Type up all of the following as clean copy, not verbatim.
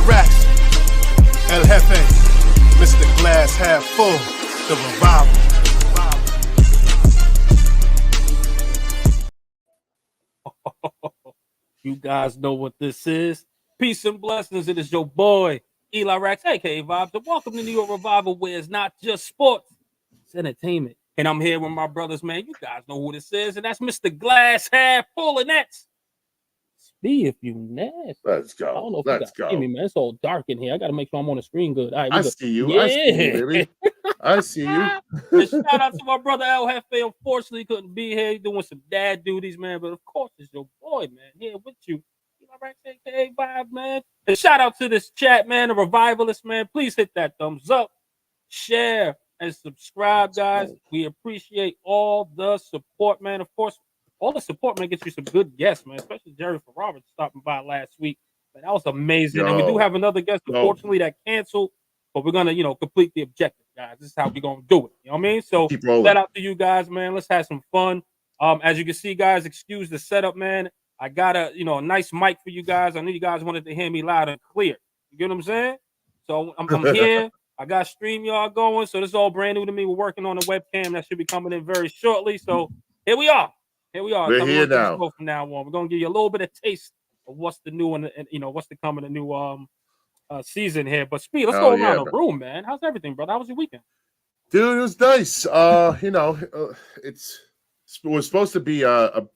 Racks, El Jefe, Mr. Glass Half Full, the revival. You guys know what this is. Peace and blessings. It is your boy, Eli Rax, aka Vibes. And welcome to New York Revival, where it's not just sports, it's entertainment. And I'm here with my brothers, man. You guys know who this is, and that's Mr. Glass Half Full, and that's Speed, if you nasty. Let's go. I don't know if Let's you go. see me, man. It's all dark in here. I got to make sure I'm on the screen good. All right, I see you. Yeah. I see you, baby. I see you. And shout out to my brother El Jefe. Unfortunately, couldn't be here. He's doing some dad duties, man. But of course, it's your boy, man, here with you. You know, right, aka Vibe, man. And shout out to this chat, man, the Revivalist, man. Please hit that thumbs up, share, and subscribe, guys. We appreciate all the support, man. Of course, all the support, man, gets you some good guests, man. Especially Jerry Ferrara stopping by last week. Man, that was amazing. And we do have another guest, unfortunately, that canceled. But we're going to, complete the objective, guys. This is how we're going to do it. You know what I mean? So shout out to you guys, man. Let's have some fun. As you can see, guys, excuse the setup, man. I got a nice mic for you guys. I know you guys wanted to hear me loud and clear. You get what I'm saying? So I'm here. I got StreamYard going. So this is all brand new to me. We're working on a webcam that should be coming in very shortly. So here we are. We're here now. From now on, we're going to give you a little bit of taste of what's the new and what's to come in the new season here. But Speed, let's go around the room, man. How's everything, brother? How was your weekend? Dude, it was nice. It was supposed to be a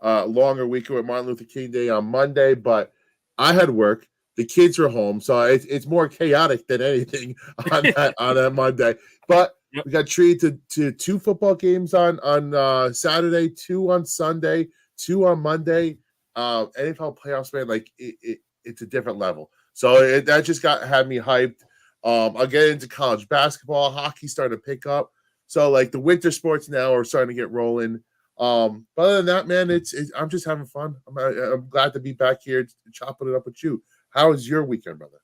longer weekend with Martin Luther King Day on Monday, but I had work. The kids were home, so it's more chaotic than anything on that Monday. But we got treated to 2 football games on Saturday, 2 on Sunday, 2 on Monday. NFL playoffs, man, like it's a different level. So that just had me hyped. I'll get into college basketball. Hockey's starting to pick up. So like the winter sports now are starting to get rolling. But other than that, man, I'm just having fun. I'm glad to be back here chopping it up with you. How was your weekend, brother?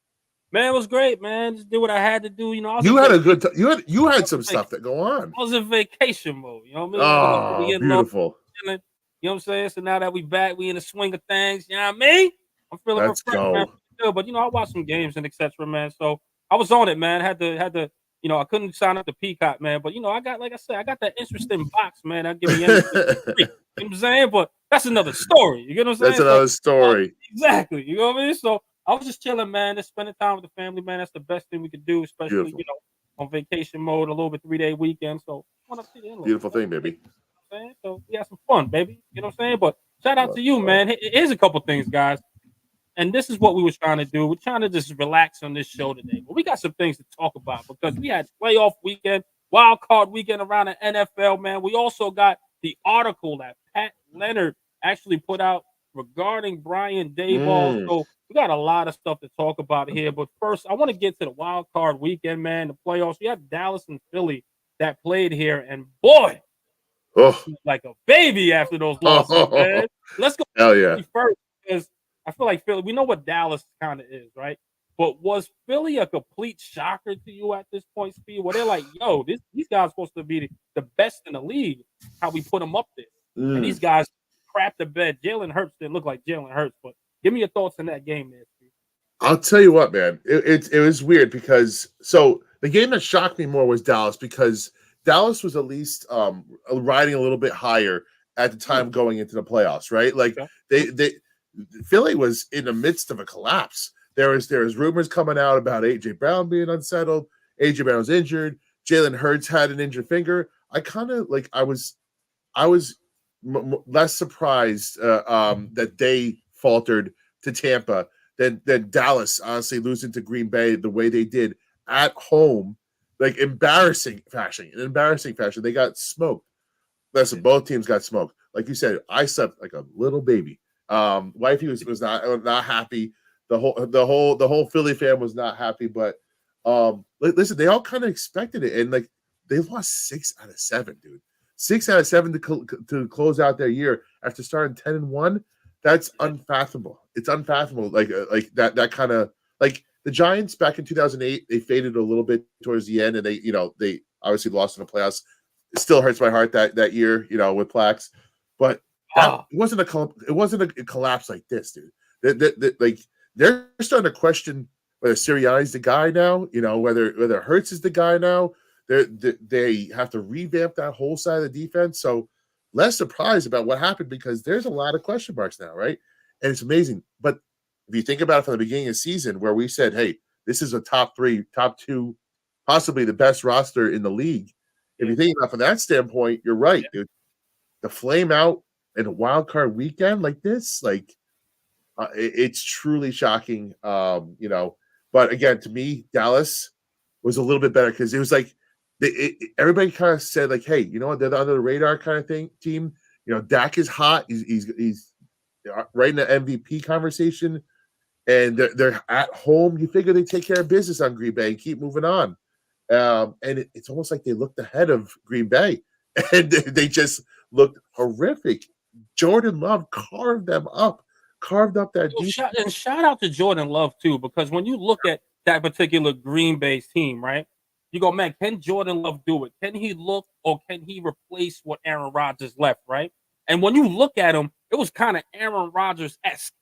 Man, it was great, man. Just did what I had to do. You had a good time. You had some stuff that go on. I was in vacation mode. You know what I mean? Oh, beautiful. You know what I'm saying? So now that we back, we in the swing of things. You know what I mean? I'm feeling Let's go. Man. But I watched some games and etc., man. So I was on it, man. Had to. I couldn't sign up to Peacock, man. But I got that interesting box, man. That give me anything free. You know what I'm saying? But that's another story. You get what I'm saying? That's another story. Exactly. You know what I mean? So I was just chilling, man. Just spending time with the family, man. That's the best thing we could do, especially on vacation mode, a little bit 3-day weekend. So I want to see the in-laws. Beautiful thing, baby. You know what I'm saying? So we had some fun, baby. You know what I'm saying? But shout out to you, man. Here's a couple things, guys. And this is what we were trying to do. We're trying to just relax on this show today. But we got some things to talk about because we had playoff weekend, wild card weekend around the NFL, man. We also got the article that Pat Leonard actually put out regarding Brian Daboll. So we got a lot of stuff to talk about here. But first, I want to get to the wild card weekend, man, the playoffs. We have Dallas and Philly that played here. And boy, like a baby after those losses, man. Let's go first because I feel like Philly, we know what Dallas kind of is, right? But was Philly a complete shocker to you at this point, Speed? Where they're like, yo, these guys are supposed to be the best in the league, how we put them up there. And these guys crap the bed. Jalen Hurts didn't look like Jalen Hurts, but give me your thoughts on that game there, Speed. I'll tell you what, man. It was weird because the game that shocked me more was Dallas because Dallas was at least riding a little bit higher at the time going into the playoffs, right? Like Philly was in the midst of a collapse. There was rumors coming out about A.J. Brown being unsettled. A.J. Brown was injured. Jalen Hurts had an injured finger. I kind of like I was less surprised that they faltered to Tampa than Dallas honestly losing to Green Bay the way they did at home, like embarrassing fashion. They got smoked. Listen, both teams got smoked. Like you said, I slept like a little baby. Wifey was not happy. The whole Philly fan was not happy. But listen, they all kind of expected it, and like they lost 6 out of 7, dude. 6 out of 7 to close out their year after starting 10-1. That's unfathomable. It's unfathomable. Like that kind of like the Giants back in 2008. They faded a little bit towards the end, and they obviously lost in the playoffs. It still hurts my heart that year, with Plax, but it wasn't a collapse like this, dude. Like they're starting to question whether Sirianni's the guy now, whether Hurts is the guy now. They have to revamp that whole side of the defense. So less surprised about what happened because there's a lot of question marks now, right? And it's amazing. But if you think about it from the beginning of the season where we said, hey, this is a top 3, top 2, possibly the best roster in the league. If you think about it from that standpoint, you're right, dude. The flame out in a wild card weekend like this, it's truly shocking. But again, to me, Dallas was a little bit better because it was like everybody kind of said, like, hey, you know what, they're the under the radar kind of team. Dak is hot. He's right in the MVP conversation, and they're at home. You figure they take care of business on Green Bay and keep moving on. And it's almost like they looked ahead of Green Bay, and they just looked horrific. Jordan Love carved up that defense. And shout out to Jordan Love too, because when you look at that particular Green Bay team, right, you go, man, can Jordan Love do it? Can he look, or can he replace what Aaron Rodgers left, right? And when you look at him, it was kind of Aaron Rodgers-esque,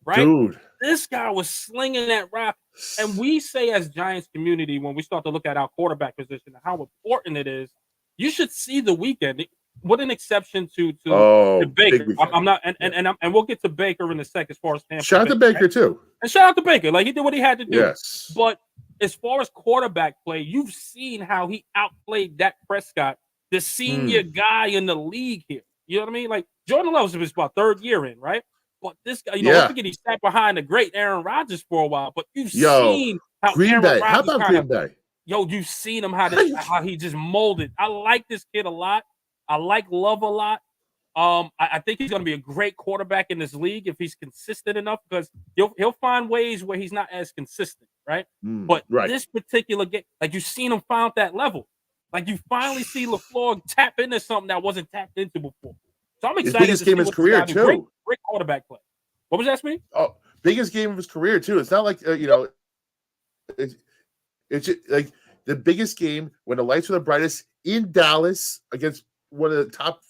right? Dude, this guy was slinging that rock. And we say as Giants community, when we start to look at our quarterback position and how important it is, you should see the weekend. What an exception to Baker. I'm not, and we'll get to Baker in a second as far as Tampa. Shout out to Baker too, and shout out to Baker. Like, he did what he had to do. Yes, but as far as quarterback play, you've seen how he outplayed Dak Prescott, the senior guy in the league here. You know what I mean? Like, Jordan Love's his about third year in, right? But this guy, don't forget he sat behind the great Aaron Rodgers for a while. But you've seen how Green Aaron Bay. Rodgers How about Green Bay? You've seen him how he just molded. I like this kid a lot. I like Love a lot. I think he's going to be a great quarterback in this league if he's consistent enough, because he'll find ways where he's not as consistent, right? But this particular game, like, you've seen him find that level. Like, you finally see LaFleur tap into something that wasn't tapped into before. So I'm excited. His biggest game of his career too. Great quarterback play. What was that, Smee? Oh, biggest game of his career too. It's not like it's like the biggest game when the lights were the brightest in Dallas against one of the top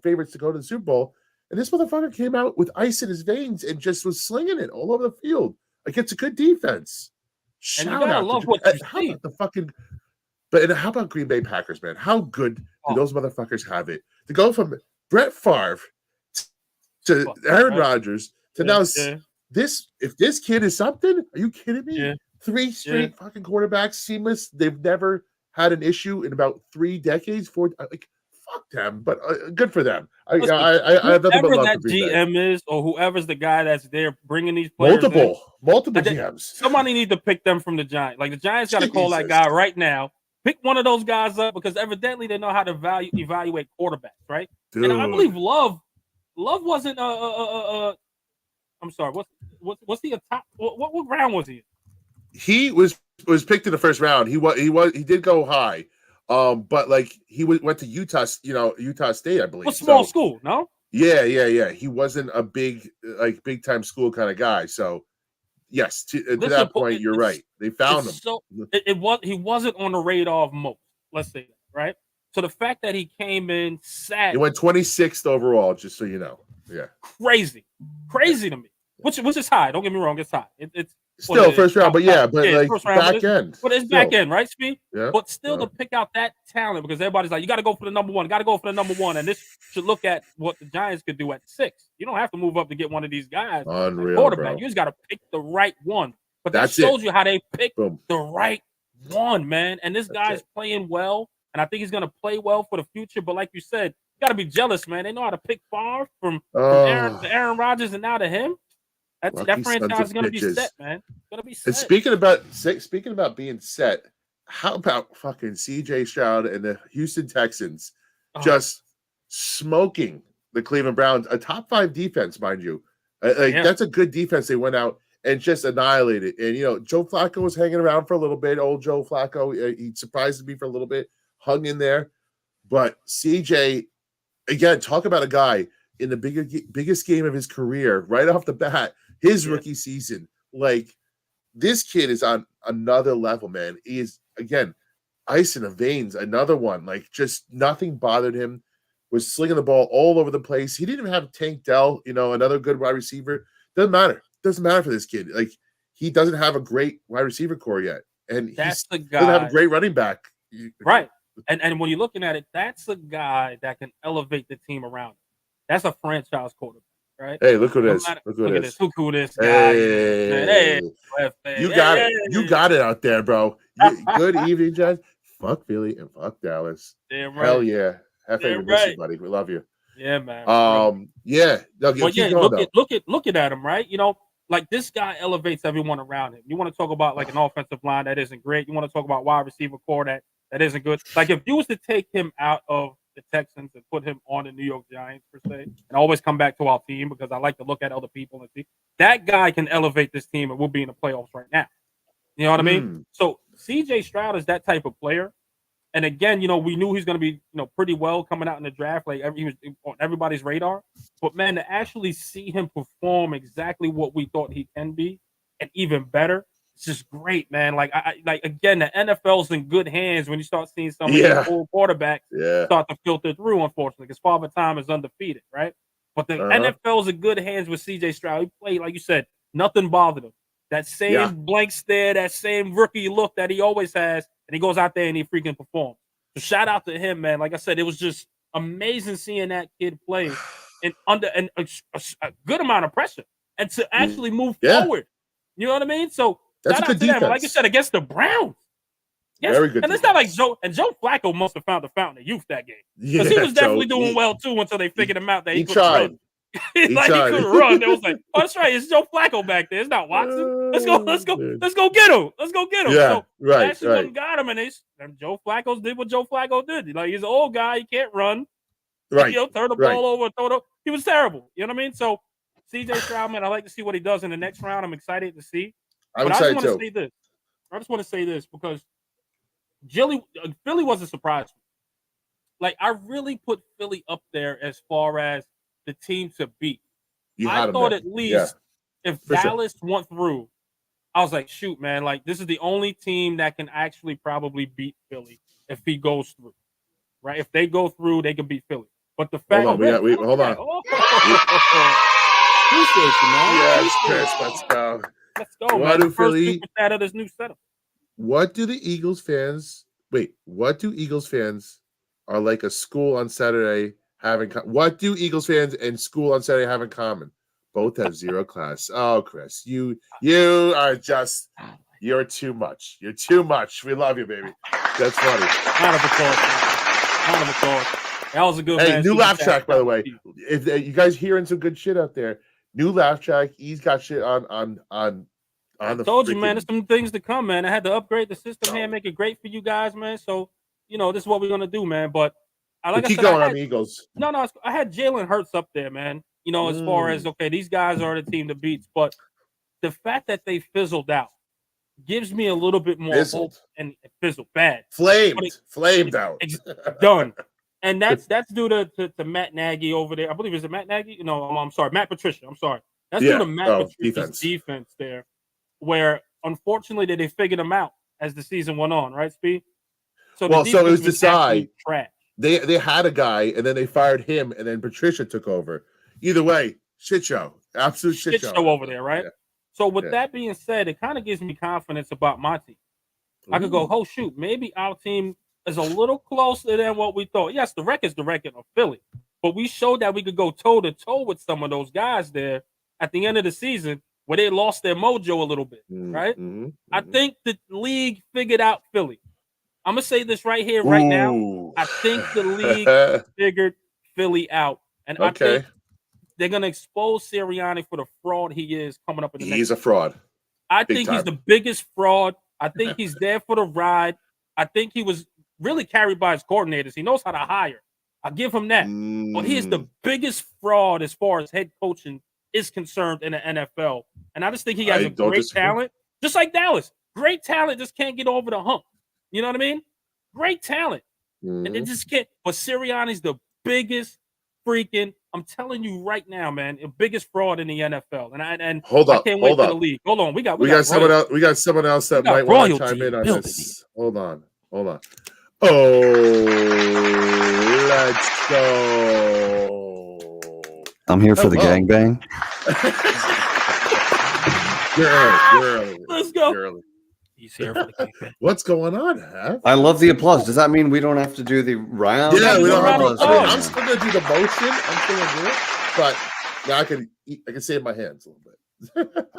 favorites to go to the Super Bowl, and this motherfucker came out with ice in his veins and just was slinging it all over the field against a good defense. And you gotta love what you see. But how about Green Bay Packers, man? How good do those motherfuckers have it to go from Brett Favre to Aaron Rodgers to now this? If this kid is something, are you kidding me? Yeah. 3 straight fucking quarterbacks, seamless. They've never had an issue in about 3 decades. Fuck them, but good for them. I have nothing but love that for Green GM Bay. is, or whoever's the guy that's there bringing these players. Multiple GMs. Somebody need to pick them from the Giants. Like, the Giants got to call that guy right now. Pick one of those guys up, because evidently they know how to evaluate quarterbacks, right? Dude. And I believe Love wasn't I'm sorry. What's he a top? What round was he? He was picked in the first round. He did go high. But like he went to Utah State, I believe. A small school, no? Yeah. He wasn't a big time school kind of guy. So yes, to that point, you're right. They found him. So he wasn't on the radar of most. Let's say that, right? So the fact that he came in sat. He went 26th overall, just so you know. Yeah. Crazy to me. Which is high. Don't get me wrong, it's high. It's still first round, but back end. But it's back end, right, Speed? Yeah. But still to pick out that talent, because everybody's like, you got to go for the number one. And this should look at what the Giants could do at 6. You don't have to move up to get one of these guys. Unreal, quarterback. Bro. You just got to pick the right one. But that shows you how they pick the right one, man. And this guy's playing well, and I think he's going to play well for the future. But like you said, you got to be jealous, man. They know how to pick Favre from Aaron Rodgers and now to him. That franchise is going to be set, man. Going to be set. And speaking about being set, how about fucking CJ Stroud and the Houston Texans just smoking the Cleveland Browns, a top 5 defense, mind you. That's a good defense. They went out and just annihilated. And Joe Flacco was hanging around for a little bit. Old Joe Flacco, he surprised me for a little bit, hung in there. But CJ, again, talk about a guy in the biggest game of his career, right off the bat, his rookie season. Like, this kid is on another level, man. He is, again, ice in the veins, another one. Like, just nothing bothered him. Was slinging the ball all over the place. He didn't even have Tank Dell, another good wide receiver. Doesn't matter for this kid. Like, he doesn't have a great wide receiver core yet, and he That's the doesn't have a guy. great running back. Right. And when you're looking at it, that's a guy that can elevate the team around him. That's a franchise quarterback, right? Hey, look who No this. matter, Look who look at this. this. Look who this guy is. Man. Hey, You hey, got hey, it. You got it out there, bro. Good evening, Jazz. Fuck Philly and fuck Dallas. Damn right. Hell yeah. Hefe, we miss you, right. buddy. We love you. Yeah, man. Yeah. No, But keep yeah, going, looking at him, right? You know, like this guy elevates everyone around him. You want to talk about like an offensive line that isn't great. You want to talk about wide receiver core that isn't good. Like if you was to take him out of the Texans and put him on the New York Giants per se, and always come back to our team because I like to look at other people and see that guy can elevate this team and we'll be in the playoffs right now. You know what I mean? So CJ Stroud is that type of player. And again, you know, we knew he's going to be, you know, pretty well coming out in the draft. Like he was on everybody's radar. But man, to actually see him perform exactly what we thought he can be, and even better, it's just great, man. Like like again, the NFL's in good hands when you start seeing some of these old quarterbacks start to filter through. Unfortunately, because Father Time is undefeated, right? But the NFL's in good hands with CJ Stroud. He played, like you said, nothing bothered him. That same blank stare, that same rookie look that he always has. And he goes out there and he freaking performs. So shout out to him, man. Like I said, it was just amazing seeing that kid play and under a good amount of pressure and to actually move forward. You know what I mean? So that's shout a out good to them. Like you said, against the Browns. Yes. Very good. And it's not like Joe Flacco must have found the fountain of youth that game. Because he was definitely doing well too until they figured him out that he couldn't run. He couldn't run. It was like, oh, that's right. It's Joe Flacco back there. It's not Watson. Let's go get him. Let's go get him. Yeah, so actually went and got him, and Joe Flacco did what Joe Flacco did. Like he's an old guy, he can't run. Right. You know, turn the ball over, he was terrible. You know what I mean? So CJ Stroud, man, I like to see what he does in the next round. I'm excited to see. I'm excited too. I just want to say this because Philly was a surprise. Like I really put Philly up there as far as the team to beat. I thought at least if Dallas went through, I was like, shoot, man, like this is the only team that can actually probably beat Philly if he goes through. Right? If they go through, they can beat Philly. But the fact hold on. Appreciate you, man. Yes, Chris, let's go. Let's go, What man. do Philly out of this new setup. What do Eagles fans are like a school on Saturday having? What do Eagles fans and school on Saturday have in common? Both have zero class. Oh, Chris, you are just you're too much. You're too much. We love you, baby. That's funny. Round of applause. That was a good. Hey, new laugh track, by the way. If you guys hearing some good shit out there, new laugh track. He's got shit on the. I told you, man. There's some things to come, man. I had to upgrade the system here, make it great for you guys, man. So you know this is what we're gonna do, man. But I keep going on the Eagles. No, I had Jalen Hurts up there, man. You know, as far as okay, these guys are the team that beats, but the fact that they fizzled out gives me a little bit more hope and fizzled bad. Flamed out. Done. And that's due to Matt Nagy over there. I believe is it Matt Nagy? No, I'm sorry, Matt Patricia. I'm sorry. That's due to Matt Patricia's defense there, where unfortunately they figured him out as the season went on, right, Speed? So it was decided trash. They had a guy and then they fired him and then Patricia took over. Either way, shit show. Absolute shit show over there, right? Yeah. So with that being said, it kind of gives me confidence about my team. I could go, oh shoot, maybe our team is a little closer than what we thought. Yes, the record's the record of Philly, but we showed that we could go toe to toe with some of those guys there at the end of the season where they lost their mojo a little bit, right? I think the league figured out Philly. I'm gonna say this right here, right now. I think the league figured Philly out, and I think they're gonna expose Sirianni for the fraud he is coming up in the next. He's a fraud. I think he's the biggest fraud. I think he's there for the ride. I think he was really carried by his coordinators. He knows how to hire. I'll give him that. But he is the biggest fraud as far as head coaching is concerned in the NFL. And I just think he has a great talent, just like Dallas. Great talent, just can't get over the hump. You know what I mean? Great talent. And it just can't. But Sirianni's the biggest freaking, I'm telling you right now, man, the biggest fraud in the NFL. And I can't wait for the league. Hold on. We got someone else. We got someone else that might want to chime in on this. Hold on. Oh, let's go. I'm here for the gangbang. You're early. Let's go. You're early. He's here for the kingpin. What's going on, Hef? I love the applause. Does that mean we don't have to do the round? Yeah, we don't have to. I mean, applause. I'm still gonna do the motion. I'm still gonna do it, but now I can save my hands a little bit.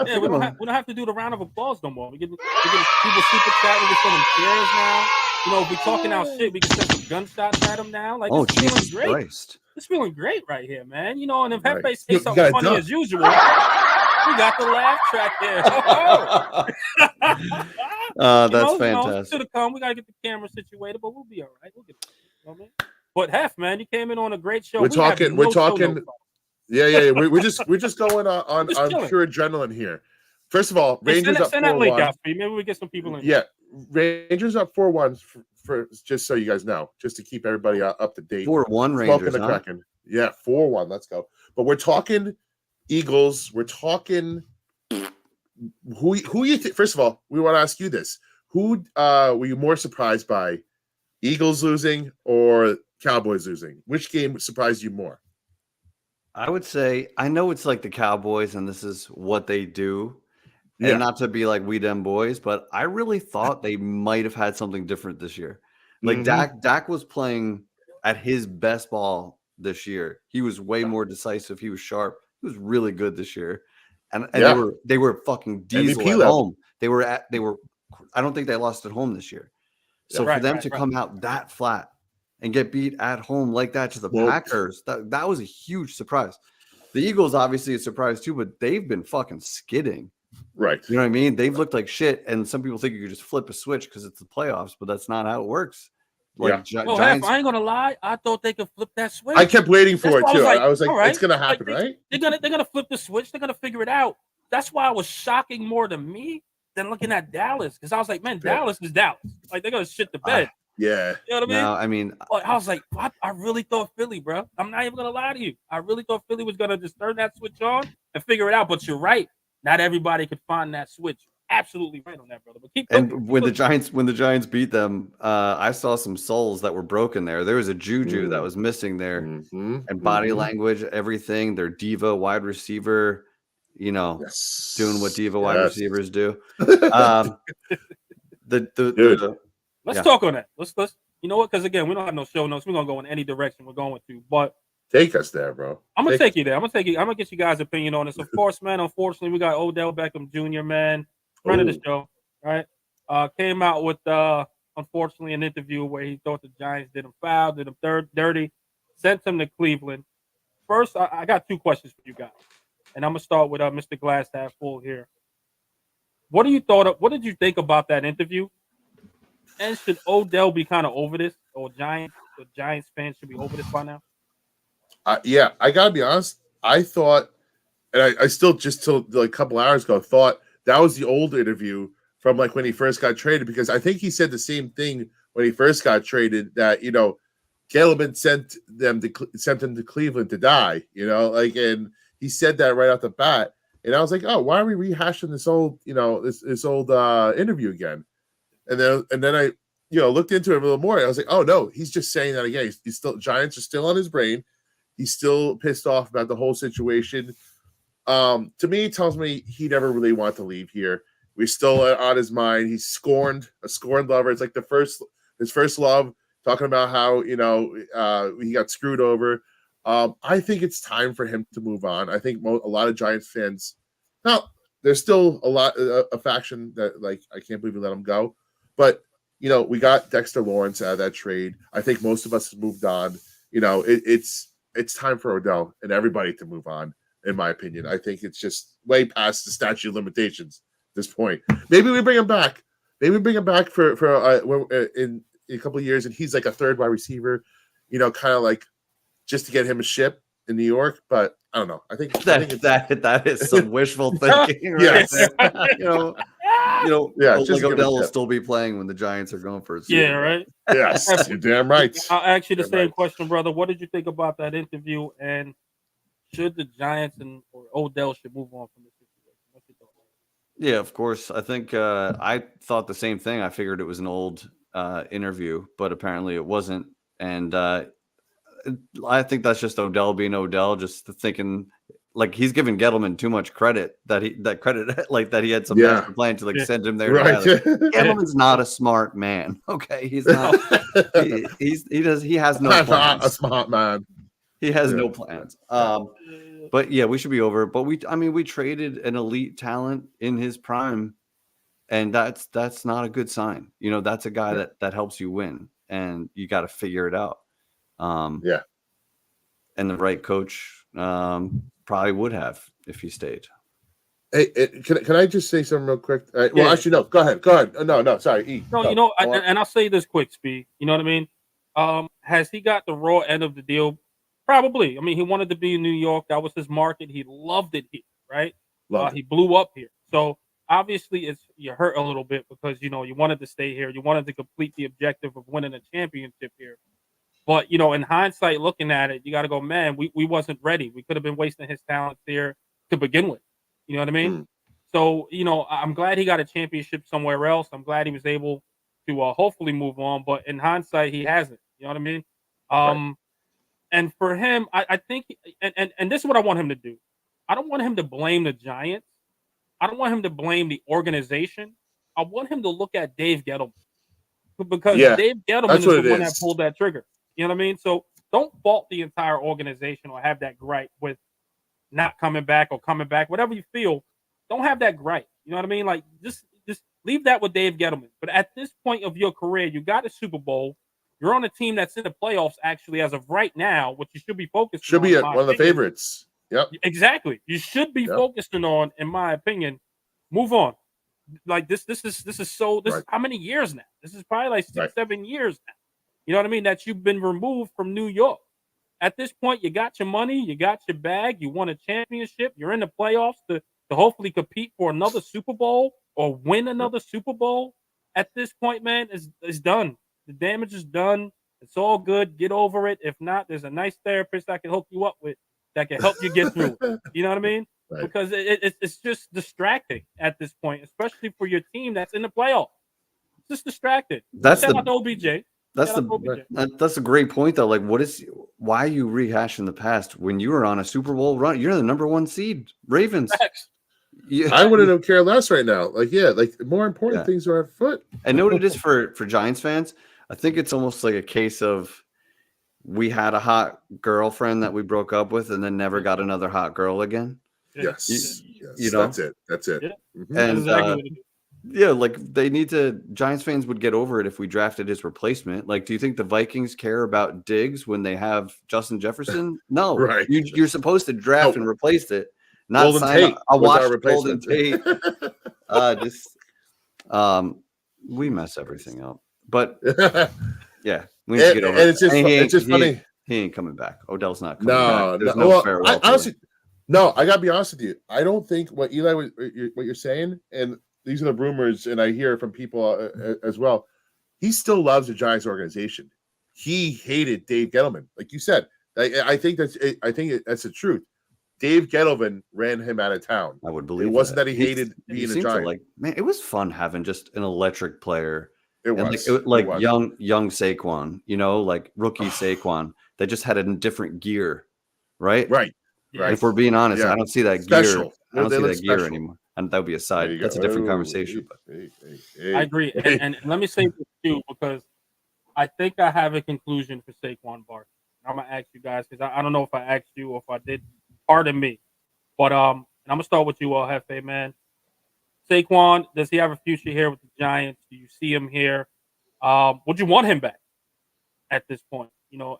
Yeah, we don't have to do the round of applause no more. We get people super chat. We can send them chairs now. You know, if we're talking out shit, we can send some gunshots at them now. Like, it's feeling great. Christ. It's feeling great right here, man. You know, and if Hefe Right. say something funny as usual, we got the laugh track there. That's fantastic. Still to come. We gotta get the camera situated, but we'll be all right. We'll get it. You know what I mean? But Hef, man, you came in on a great show. We're talking. Yeah. We're just going on chilling. pure adrenaline here. First of all, Rangers up 4-1. Maybe we get some people in. Yeah, Rangers up 4-1 for just so you guys know, just to keep everybody up to date. 4-1 Rangers. Huh? Kraken. Yeah, 4-1. Let's go. But we're talking Eagles. We're talking who you think. First of all, we want to ask you this: who were you more surprised by, Eagles losing or Cowboys losing? Which game surprised you more? I would say, I know it's like the Cowboys and this is what they do. And not to be like we them boys, but I really thought they might have had something different this year. Like Dak was playing at his best ball this year. He was way more decisive. He was sharp. He was really good this year. And they were fucking diesel MVP at level. home. They were I don't think they lost at home this year. So for them to come out that flat and get beat at home like that to the Packers, that was a huge surprise. The Eagles obviously a surprise too, but they've been fucking skidding. Right. You know what I mean? They've looked like shit, and some people think you could just flip a switch because it's the playoffs, but that's not how it works. Like Giants, I ain't gonna lie. I thought they could flip that switch. I kept waiting for it too. I was like, right. it's gonna happen, right? They're gonna flip the switch. They're gonna figure it out. That's why it was shocking more to me than looking at Dallas, because I was like, man, Dallas is Dallas. Like, they're gonna shit the bed. Yeah. You know what I mean? No, I mean, I was like, what? I really thought Philly, bro. I'm not even gonna lie to you. I really thought Philly was gonna just turn that switch on and figure it out. But you're right. Not everybody could find that switch. Absolutely right on that, brother. But when the Giants beat them, I saw some souls that were broken there. There was a juju that was missing there, and body language, everything. Their diva wide receiver, doing what diva wide receivers do. Let's talk on that. Let's you know what? Because again, we don't have no show notes. We're gonna go in any direction we're going to, but take us there, bro. I'm gonna take you there. I'm gonna get you guys' opinion on this. Of course, man. Unfortunately, we got Odell Beckham Jr., man, friend of the show, right? Came out with unfortunately an interview where he thought the Giants did him foul, did him dirty, sent him to Cleveland. First, I got two questions for you guys, and I'm gonna start with Mr. Glass half full here. What did you think about that interview? And should Odell be kind of over this, or the Giants fans should be over this by now? Yeah, I gotta be honest. I thought, and I still just till like a couple hours ago thought that was the old interview from like when he first got traded, because I think he said the same thing when he first got traded, that Gelman sent him to Cleveland to die, and he said that right off the bat, and I was like, oh, why are we rehashing this old this old interview again? And then I looked into it a little more. I was like, oh no, he's just saying that again. He's still, Giants are still on his brain. He's still pissed off about the whole situation. To me, it tells me he never really wanted to leave here. We're still on his mind. He's a scorned lover. It's like his first love, talking about how he got screwed over. I think it's time for him to move on. I think a lot of Giants fans. Now, there's still a faction that like, I can't believe we let him go. But, we got Dexter Lawrence out of that trade. I think most of us have moved on. It's time for Odell and everybody to move on, in my opinion. I think it's just way past the statute of limitations at this point. Maybe we bring him back. Maybe we bring him back for in a couple of years, and he's like a third wide receiver, kind of like just to get him a ship in New York. But I don't know. I think that is some wishful thinking, right there. Like Odell will still be playing when the Giants are going for it. Yeah, right. Yes, you're damn right. I'll ask you the same question, brother. What did you think about that interview? And should the Giants or Odell should move on from this situation? What's your thought? Yeah, of course. I think I thought the same thing. I figured it was an old interview, but apparently it wasn't. And I think that's just Odell being Odell, just thinking like he's giving Gettleman too much credit that he had some Yeah. master plan to like Yeah. send him there. Right. Gettleman's not a smart man. Okay, he's not. He has no Not a plans. smart man. He has Yeah. no plans. But yeah, we should be over. But we traded an elite talent in his prime, and that's not a good sign. You know, that's a guy that helps you win, and you got to figure it out. Yeah. And the right coach probably would have if he stayed. Hey, can I just say something real quick? Well, Yeah. actually, no. Go ahead. Go ahead. No. Sorry. E. No, Go. you know, Go on. and I'll say this quick, Speed. You know what I mean? Has he got the raw end of the deal? Probably. I mean, he wanted to be in New York. That was his market. He loved it here, right? Loved it. He blew up here. So obviously, you hurt a little bit because you wanted to stay here. You wanted to complete the objective of winning a championship here. But in hindsight, looking at it, you got to go, man. We wasn't ready. We could have been wasting his talents here to begin with. You know what I mean? So I'm glad he got a championship somewhere else. I'm glad he was able to hopefully move on. But in hindsight, he hasn't. You know what I mean? Right. And for him, I think, and this is what I want him to do. I don't want him to blame the Giants. I don't want him to blame the organization. I want him to look at Dave Gettleman because Dave Gettleman is the one that pulled that trigger. You know what I mean? So don't fault the entire organization or have that gripe with not coming back or coming back. Whatever you feel, don't have that gripe. You know what I mean? Like just leave that with Dave Gettleman. But at this point of your career, you got a Super Bowl. You're on a team that's in the playoffs, actually, as of right now, what you should be focused on. Should be one of the favorites. Yep. Exactly. You should be focusing on, in my opinion, move on. Like this is how many years now? This is probably like 6-7 years now. You know what I mean? That you've been removed from New York. At this point, you got your money, you got your bag, you won a championship, you're in the playoffs to hopefully compete for another Super Bowl or win another Super Bowl. At this point, man, it's done. The damage is done. It's all good. Get over it. If not, there's a nice therapist I can hook you up with that can help you get through it. You know what I mean? Right. Because it's just distracting at this point, especially for your team that's in the playoffs. It's just distracted. Shout out to OBJ. That's a great point though. Like, why are you rehashing the past when you were on a Super Bowl run? You're the number 1 seed, Ravens. I wouldn't care less right now. Like more important things are afoot. And know what it is for Giants fans? I think it's almost like a case of we had a hot girlfriend that we broke up with and then never got another hot girl again. Yes. You know? That's it. Yeah. Mm-hmm. And like they need to. Giants fans would get over it if we drafted his replacement. Like, do you think the Vikings care about Diggs when they have Justin Jefferson? No, right. You're supposed to draft and replace it. Not Golden sign Tate. I watched Golden Tate. We mess everything up. But yeah, we need to get over it. It's just funny. He ain't coming back. Odell's not coming back. There's no well, farewell. Honestly, no, I gotta be honest with you. I don't think what Eli what you're saying, and these are the rumors, and I hear from people as well. He still loves the Giants organization. He hated Dave Gettleman, like you said. I think that's the truth. Dave Gettleman ran him out of town. I would believe it wasn't that he hated being a Giant. Like, man, it was fun having just an electric player. It was young Saquon, like rookie Saquon that just had a different gear, right? Right. If we're being honest, I don't see that gear. I don't see that gear anymore. And that would be a side. That's a different conversation. I agree. And let me say this too, because I think I have a conclusion for Saquon Barkley. I'm gonna ask you guys because I don't know if I asked you or if I did. Pardon me, but I'm gonna start with you, Hefe, man. Saquon, does he have a future here with the Giants? Do you see him here? Would you want him back at this point?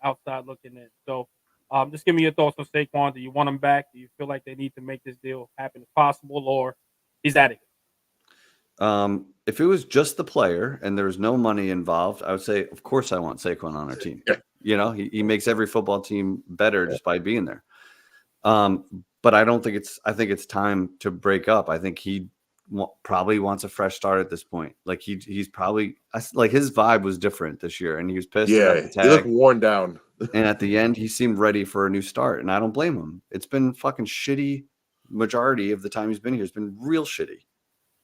Outside looking in. So, just give me your thoughts on Saquon. Do you want him back? Do you feel like they need to make this deal happen if possible, or he's out of here? If it was just the player and there was no money involved, I would say, of course, I want Saquon on our team. Yeah. He makes every football team better just by being there. But I don't think I think it's time to break up. I think he probably wants a fresh start at this point. Like he's probably like his vibe was different this year and he was pissed. Yeah, he looked worn down. And at the end, he seemed ready for a new start. And I don't blame him. It's been fucking shitty majority of the time he's been here. It's been real shitty.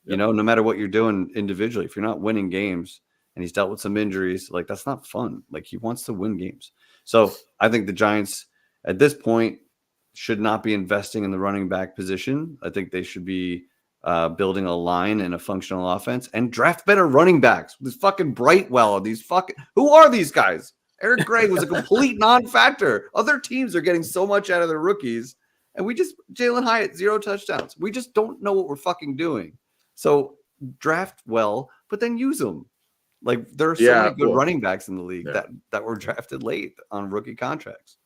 Yep. No matter what you're doing individually, if you're not winning games and he's dealt with some injuries, like that's not fun. Like he wants to win games. So I think the Giants at this point should not be investing in the running back position. I think they should be building a line and a functional offense and draft better running backs. This fucking Brightwell, who are these guys? Eric Gray was a complete non-factor. Other teams are getting so much out of their rookies, and Jalen Hyatt, 0 touchdowns. We just don't know what we're fucking doing. So draft well, but then use them. Like there are so many good running backs in the league that were drafted late on rookie contracts.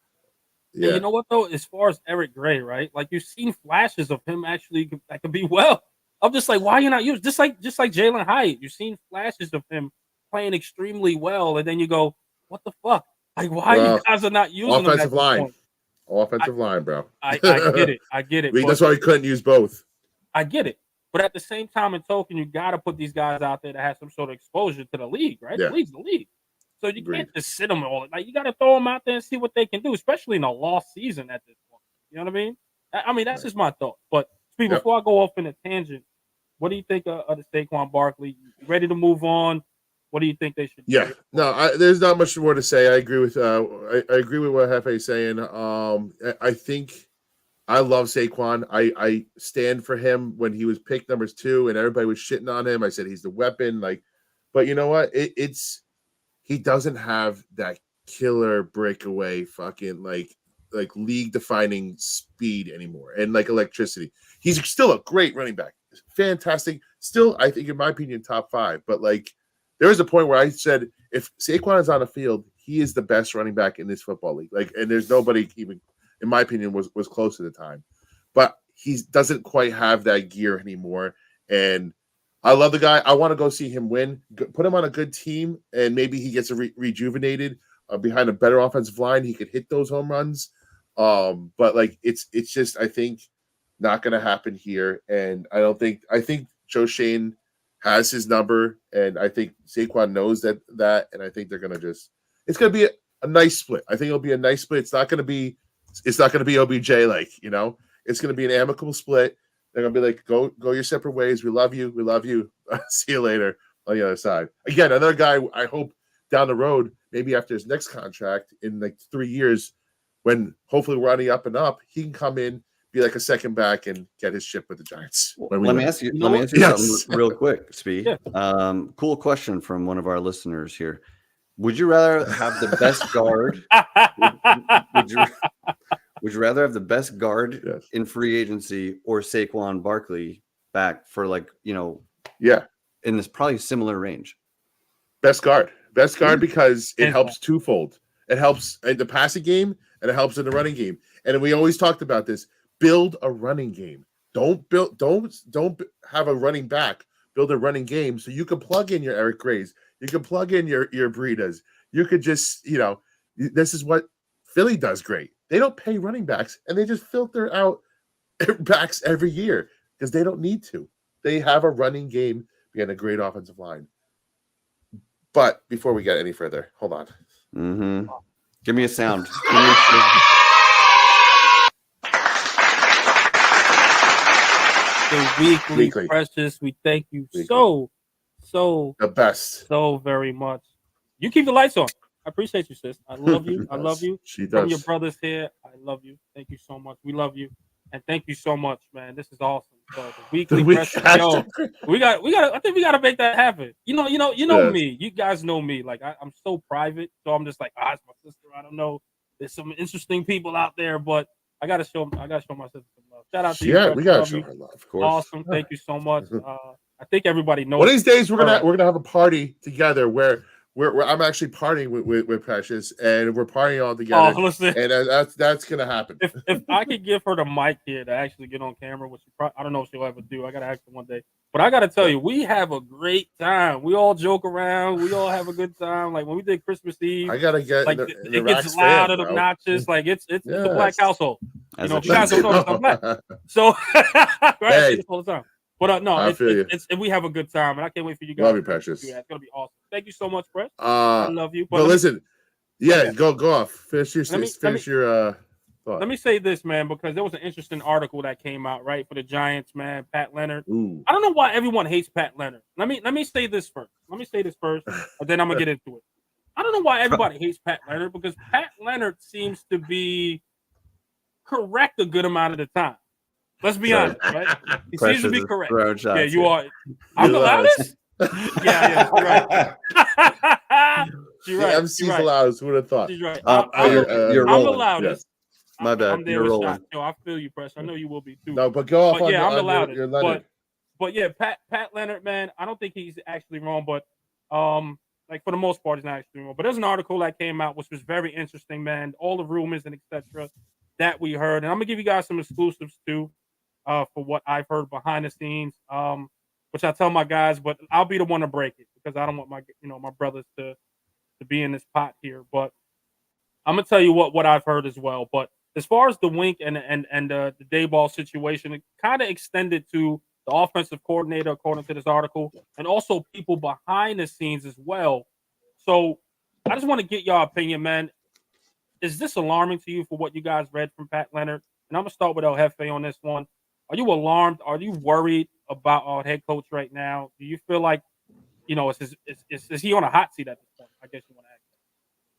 Yeah. And you know what though? As far as Eric Gray, right? Like you've seen flashes of him actually that could be well. I'm just like, why are you not used? Just like Jalen Hyatt, you've seen flashes of him playing extremely well, and then you go, what the fuck? Like why you guys are not using offensive him line? Offensive line, bro. I get it. I get it. That's why we couldn't use both. I get it. But at the same time, in token, you got to put these guys out there that have some sort of exposure to the league, right? Yeah. The league's the league. So you can't just sit them all. Like you got to throw them out there and see what they can do, especially in a lost season at this point. You know what I mean? I mean, that's just my thought. But Steve, before I go off in a tangent, what do you think of the Saquon Barkley? You ready to move on? What do you think they should do? Yeah, no, there's not much more to say. I agree with I agree with what Hefe's saying. I think I love Saquon. I stand for him when he was picked number 2 and everybody was shitting on him. I said he's the weapon. Like, but you know what? He doesn't have that killer breakaway fucking like league defining speed anymore and like electricity. He's still a great running back. Fantastic. Still, I think in my opinion, top 5. But like there was a point where I said if Saquon is on the field, he is the best running back in this football league. Like, and there's nobody even, in my opinion, was close to the time. But he doesn't quite have that gear anymore. And I love the guy. I want to go see him win. Put him on a good team, and maybe he gets rejuvenated behind a better offensive line. He could hit those home runs. But like it's just I think not going to happen here. And I think Joe Shane has his number, and I think Saquon knows that, and I think they're going to it's going to be a nice split. I think it'll be a nice split. It's not going to be OBJ, like, you know, it's going to be an amicable split. They're going to be like, go your separate ways. We love you. See you later on the other side. Again, another guy I hope down the road, maybe after his next contract in like 3 years, when hopefully we're on the up and up, he can come in, be like a second back and get his ship with the Giants. Let me ask you something real quick, Speed. Yeah. Cool question from one of our listeners here. Would you rather have the best guard? Would you rather have the best guard in free agency or Saquon Barkley back for in this probably similar range? Best guard because it helps twofold. It helps in the passing game and it helps in the running game. And we always talked about this. Build a running game. Don't have a running back. Build a running game so you can plug in your Eric Grays. You can plug in your Breedas. You could just, this is what Philly does great. They don't pay running backs, and they just filter out backs every year because they don't need to. They have a running game and a great offensive line. But before we get any further, hold on. Mm-hmm. Give me a sound. The weekly Precious, we thank you so the best, so very much. You keep the lights on. I appreciate you, sis. I love you. I love you. She does. From your brothers here, I love you. Thank you so much. We love you, and thank you so much, man. This is awesome. So the weekly Precious, we got. I think we got to make that happen. You know me. You guys know me. Like I'm so private, so I'm just like, it's my sister. I don't know. There's some interesting people out there, but I gotta show my sister some love. Shout out to you. Yeah, we gotta show her love. Of course. Awesome. Thank you so much. I think everybody knows. One of these days we're gonna have a party together where I'm actually partying with Precious, and we're partying all together. Oh, listen. And that's gonna happen. If I could give her the mic here to actually get on camera, which I don't know if she'll ever do. I gotta ask her one day. But I gotta tell you, we have a great time. We all joke around. We all have a good time. Like when we did Christmas Eve, I gotta get like it gets loud and obnoxious. Like it's a black household. You know, if you guys don't know, I'm black. So right, I say this all the time. But no, it's we have a good time, and I can't wait for you guys. Love you, Precious. It's gonna be awesome. Thank you so much, Press. I love you. But listen, go off. Finish your thought. Let me say this, man, because there was an interesting article that came out right for the Giants, man. Pat Leonard. Ooh. I don't know why everyone hates Pat Leonard. Let me say this first. And then I'm gonna get into it. I don't know why everybody hates Pat Leonard because Pat Leonard seems to be correct a good amount of the time. Let's be honest, right? He seems to be correct. Yeah, you are. I'm the loudest? Yeah, you're right. She's right. The MC's the loudest. Who would have thought? She's right. You're I'm the rolling. loudest. Yeah. My bad. I'm there you're with rolling. Shot. Yo, I feel you, Press. I know you will be too. No, but go off on, I'm the loudest. Your Leonard. But yeah, Pat Leonard, man, I don't think he's actually wrong, but like for the most part, he's not actually wrong. But there's an article that came out which was very interesting, man. All the rumors and etc. that we heard, and I'm gonna give you guys some exclusives too. For what I've heard behind the scenes, which I tell my guys, but I'll be the one to break it because I don't want my brothers to be in this pot here. But I'm gonna tell you what I've heard as well. But as far as the Wink and the Daboll situation, it kind of extended to the offensive coordinator, according to this article, and also people behind the scenes as well. So I just want to get y'all opinion, man. Is this alarming to you for what you guys read from Pat Leonard? And I'm gonna start with El Jefe on this one. Are you alarmed? Are you worried about our head coach right now? Do you feel like, is he on a hot seat at this point? I guess you want to ask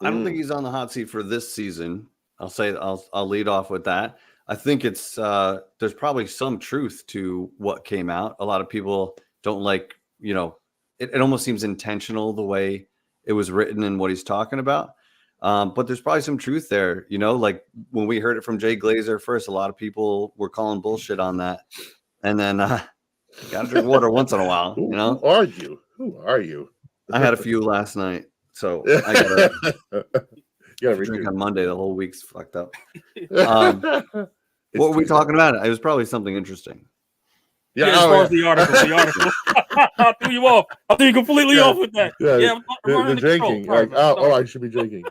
that. I don't think he's on the hot seat for this season. I'll lead off with that. I think it's there's probably some truth to what came out. A lot of people don't like, it almost seems intentional the way it was written and what he's talking about. But there's probably some truth there, like when we heard it from Jay Glazer first, a lot of people were calling bullshit on that. And then gotta drink water once in a while, Who are you? I had a few last night, so I gotta drink on Monday. The whole week's fucked up. What were we talking about? It was probably something interesting. Yeah, as far as the article. I threw you off. I threw you completely off with that. Yeah, the drinking. I should be drinking.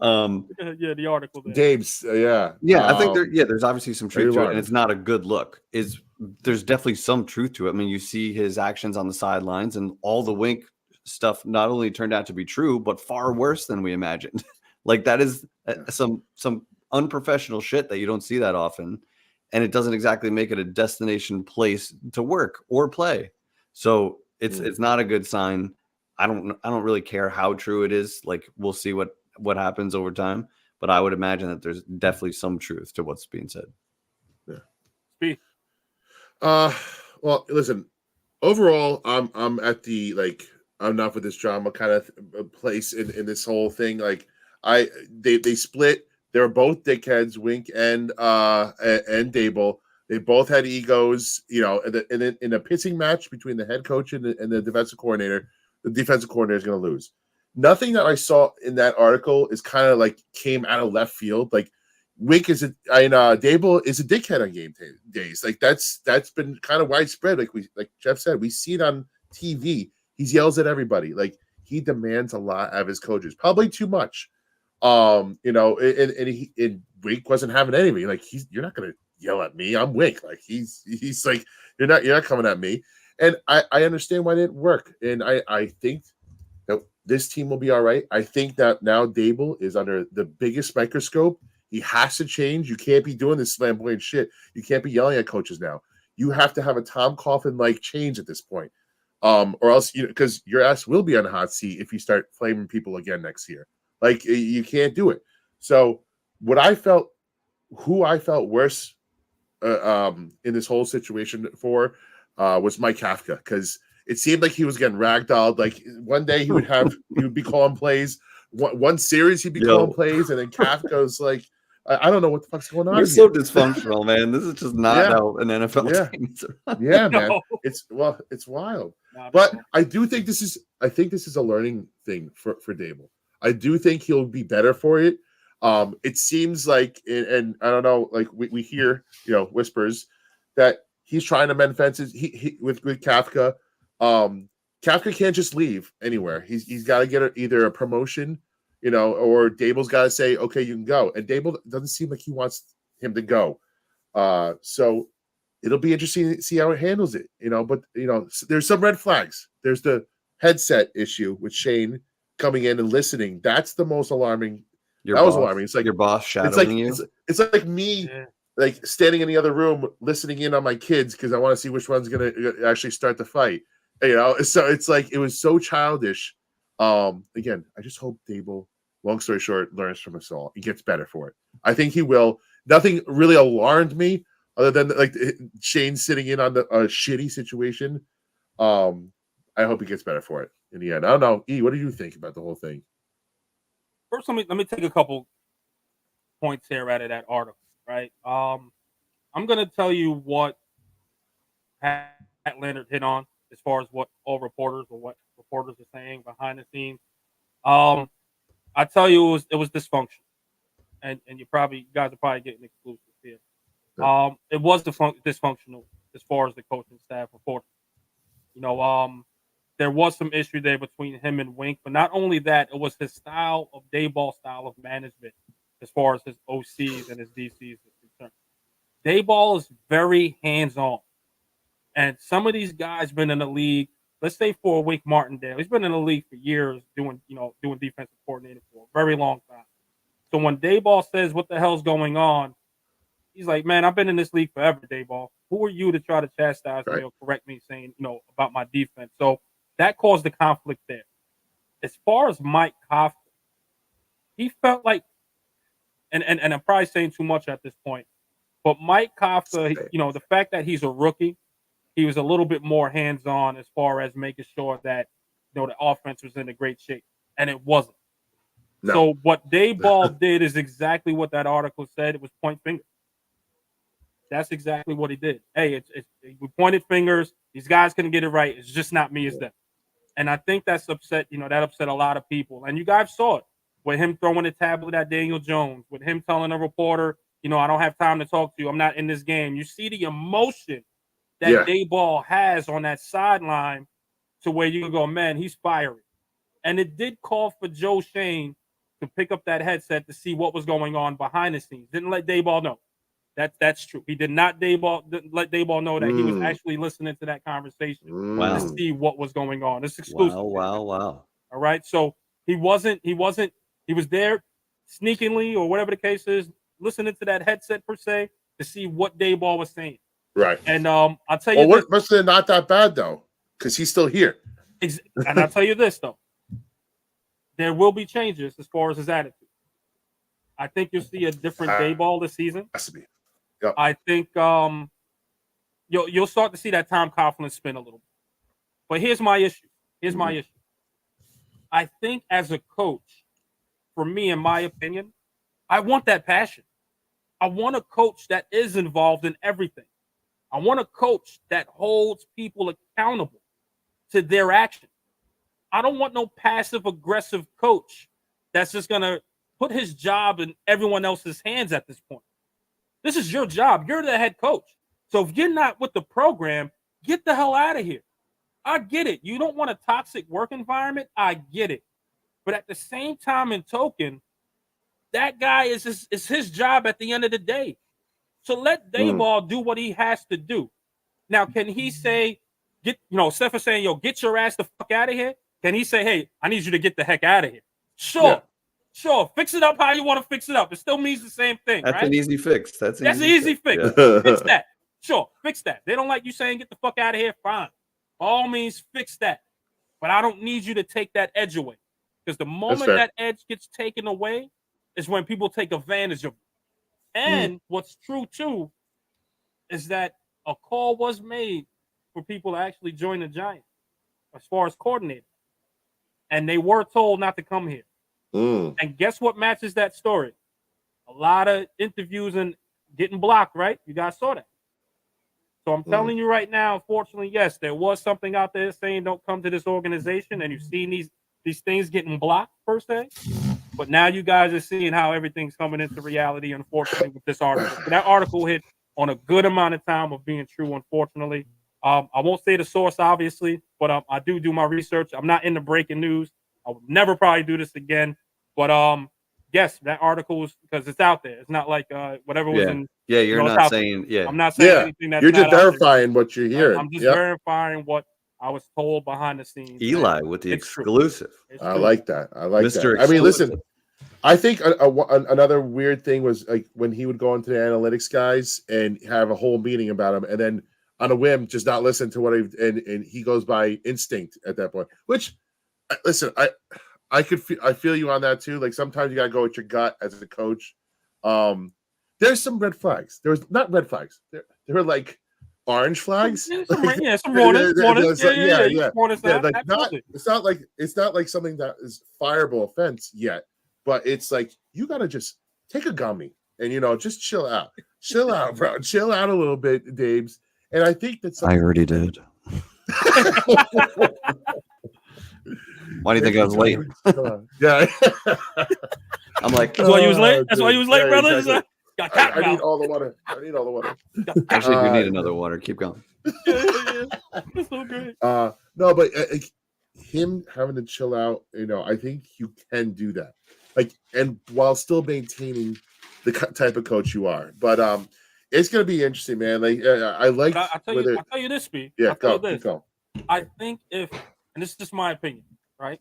The article there. Dave's, I think there's obviously some truth to it, and it's not a good look. There's definitely some truth to it. I mean, you see his actions on the sidelines, and all the Wink stuff not only turned out to be true, but far worse than we imagined. Like that is some unprofessional shit that you don't see that often. And it doesn't exactly make it a destination place to work or play. So it's not a good sign. I don't really care how true it is. Like we'll see what happens over time. But I would imagine that there's definitely some truth to what's being said. Yeah. Well, listen. Overall, I'm at the I'm not with this drama kind of place in this whole thing. Like they split. They were both dickheads, Wink and Daboll. They both had egos, in a pissing match between the head coach and the defensive coordinator. The defensive coordinator is going to lose. Nothing that I saw in that article is kind of came out of left field. Like Wink Daboll is a dickhead on game days. Like that's been kind of widespread. Like Jeff said, we see it on TV. He yells at everybody. Like he demands a lot of his coaches, probably too much. And Wink wasn't having anything. Like you're not gonna yell at me. I'm Wink. Like he's like you're not coming at me. And I understand why it didn't work. And I think that this team will be all right. I think that now Daboll is under the biggest microscope. He has to change. You can't be doing this flamboyant shit. You can't be yelling at coaches now. You have to have a Tom Coughlin change at this point. Or else because your ass will be on the hot seat if you start flaming people again next year. Like you can't do it. So who I felt worse in this whole situation for was Mike Kafka, because it seemed like he was getting ragdolled. Like one day he would be calling plays. One series he'd be calling plays, and then Kafka's like, I don't know what the fuck's going on. You're so dysfunctional, man. This is just not how an NFL team is. Yeah, man. It's wild. But I think this is a learning thing for Daboll. I do think he'll be better for it. It seems like, and I don't know, like we hear, whispers that he's trying to mend fences. He with Kafka. Kafka can't just leave anywhere. He's got to get either a promotion, or Daboll's got to say, okay, you can go. And Daboll doesn't seem like he wants him to go. So it'll be interesting to see how it handles it, But there's some red flags. There's the headset issue with Shane coming in and listening. That's the most alarming. Was alarming. It's like your boss shadowing you. It's like me, like standing in the other room, listening in on my kids because I want to see which one's going to actually start the fight. So it's like it was so childish. Again, I just hope Daboll, long story short, learns from us all. He gets better for it. I think he will. nothing really alarmed me other than like Shane sitting in on a shitty situation. I hope he gets better for it in the end. I don't know. E, what do you think about the whole thing? First, let me take a couple points here out of that article, right? I'm gonna tell you what Pat Leonard hit on as far as what all reporters or what reporters are saying behind the scenes. I tell you it was dysfunctional, and you guys are probably getting exclusive here. It was dysfunctional as far as the coaching staff reported. There was some issue there between him and Wink, but not only that, it was his Daboll style of management as far as his OCs and his DCs is concerned. Daboll is very hands-on. And some of these guys been in the league, let's say for Wink Martindale, he's been in the league for years doing defensive coordinator for a very long time. So when Daboll says what the hell's going on, he's like, man, I've been in this league forever, Daboll. Who are you to try to chastise me or correct me saying, about my defense? So that caused the conflict there. As far as Mike Kafka, he felt like, and I'm probably saying too much at this point, but Mike Kafka, the fact that he's a rookie, he was a little bit more hands-on as far as making sure that the offense was in a great shape, and it wasn't. No. So what Daboll did is exactly what that article said. It was point fingers. That's exactly what he did. Hey, we pointed fingers. These guys couldn't get it right. It's just not me, it's them. And I think that's upset. That upset a lot of people. And you guys saw it with him throwing a tablet at Daniel Jones, with him telling a reporter, I don't have time to talk to you. I'm not in this game. You see the emotion that Daboll has on that sideline to where you can go, man, he's fiery. And it did call for Joe Shane to pick up that headset to see what was going on behind the scenes. Didn't let Daboll know. That's true. He did not let Daboll know that he was actually listening to that conversation to see what was going on. It's exclusive. Wow. All right. So he was there sneakingly or whatever the case is, listening to that headset per se to see what Daboll was saying. Right. And I'll tell you this. Must have not that bad though, because he's still here. And I'll tell you this though. There will be changes as far as his attitude. I think you'll see a different Daboll this season. Has to be. Yep. I think you'll start to see that Tom Coughlin spin a little bit. But here's my issue. I think as a coach, for me, in my opinion, I want that passion. I want a coach that is involved in everything. I want a coach that holds people accountable to their actions. I don't want no passive-aggressive coach that's just going to put his job in everyone else's hands at this point. This is your job. You're the head coach. So if you're not with the program, get the hell out of here. I get it. You don't want a toxic work environment. I get it. But at the same time in Talkin, that guy is his job at the end of the day. So let Daboll do what he has to do. Now, can he say, Steph is saying, get your ass the fuck out of here? Can he say, hey, I need you to get the heck out of here? Sure. Yeah. Sure, fix it up how you want to fix it up. It still means the same thing, That's right? an easy fix. That's an easy fix. Yeah. Fix that. Sure, fix that. They don't like you saying get the fuck out of here, fine. By all means, fix that. But I don't need you to take that edge away. Because the moment that edge gets taken away is when people take advantage of it. And what's true, too, is that a call was made for people to actually join the Giants as far as coordinator. And they were told not to come here. And guess what matches that story? A lot of interviews and getting blocked, right? You guys saw that. So I'm telling you right now, unfortunately, yes, there was something out there saying don't come to this organization, and you've seen these things getting blocked per se. But now you guys are seeing how everything's coming into reality, unfortunately, with this article. So that article hit on a good amount of time of being true, unfortunately. I won't say the source, obviously, but I do my research. I'm not into breaking news. I would never probably do this again. But yes, that article was because it's out there. It's not like whatever was in. Yeah, you're not saying. Yeah, I'm not saying anything that's. You're just verifying what you're hearing. I'm just verifying what I was told behind the scenes. Eli with the exclusive. I like that. I like Mr. that. I mean, listen. I think another weird thing was like when he would go into the analytics guys and have a whole meeting about him, and then on a whim just not listen to what and he goes by instinct at that point. Which, listen, I feel you on that too. Like sometimes you gotta go with your gut as a coach. there's some red flags. There was not red flags. There were like orange flags. Yeah, some warnings. Yeah. Warnings Yeah, out. like Absolutely. it's not like something that is fireable offense yet, but it's like you gotta just take a gummy and just chill out. Chill out, bro. Chill out a little bit, Dabes. And I think that's I already did. Why do you think I was late? Yeah. I'm like, That's why you was late. That's why you was late, brother. Exactly. Got I need all the water. actually, do need another water. Keep going. Yeah. That's so great. No, but him having to chill out, I think you can do that, and while still maintaining the type of coach you are. But it's gonna be interesting, man. I like. I'll tell you this, Speed. Yeah, go. I think and this is just my opinion, right?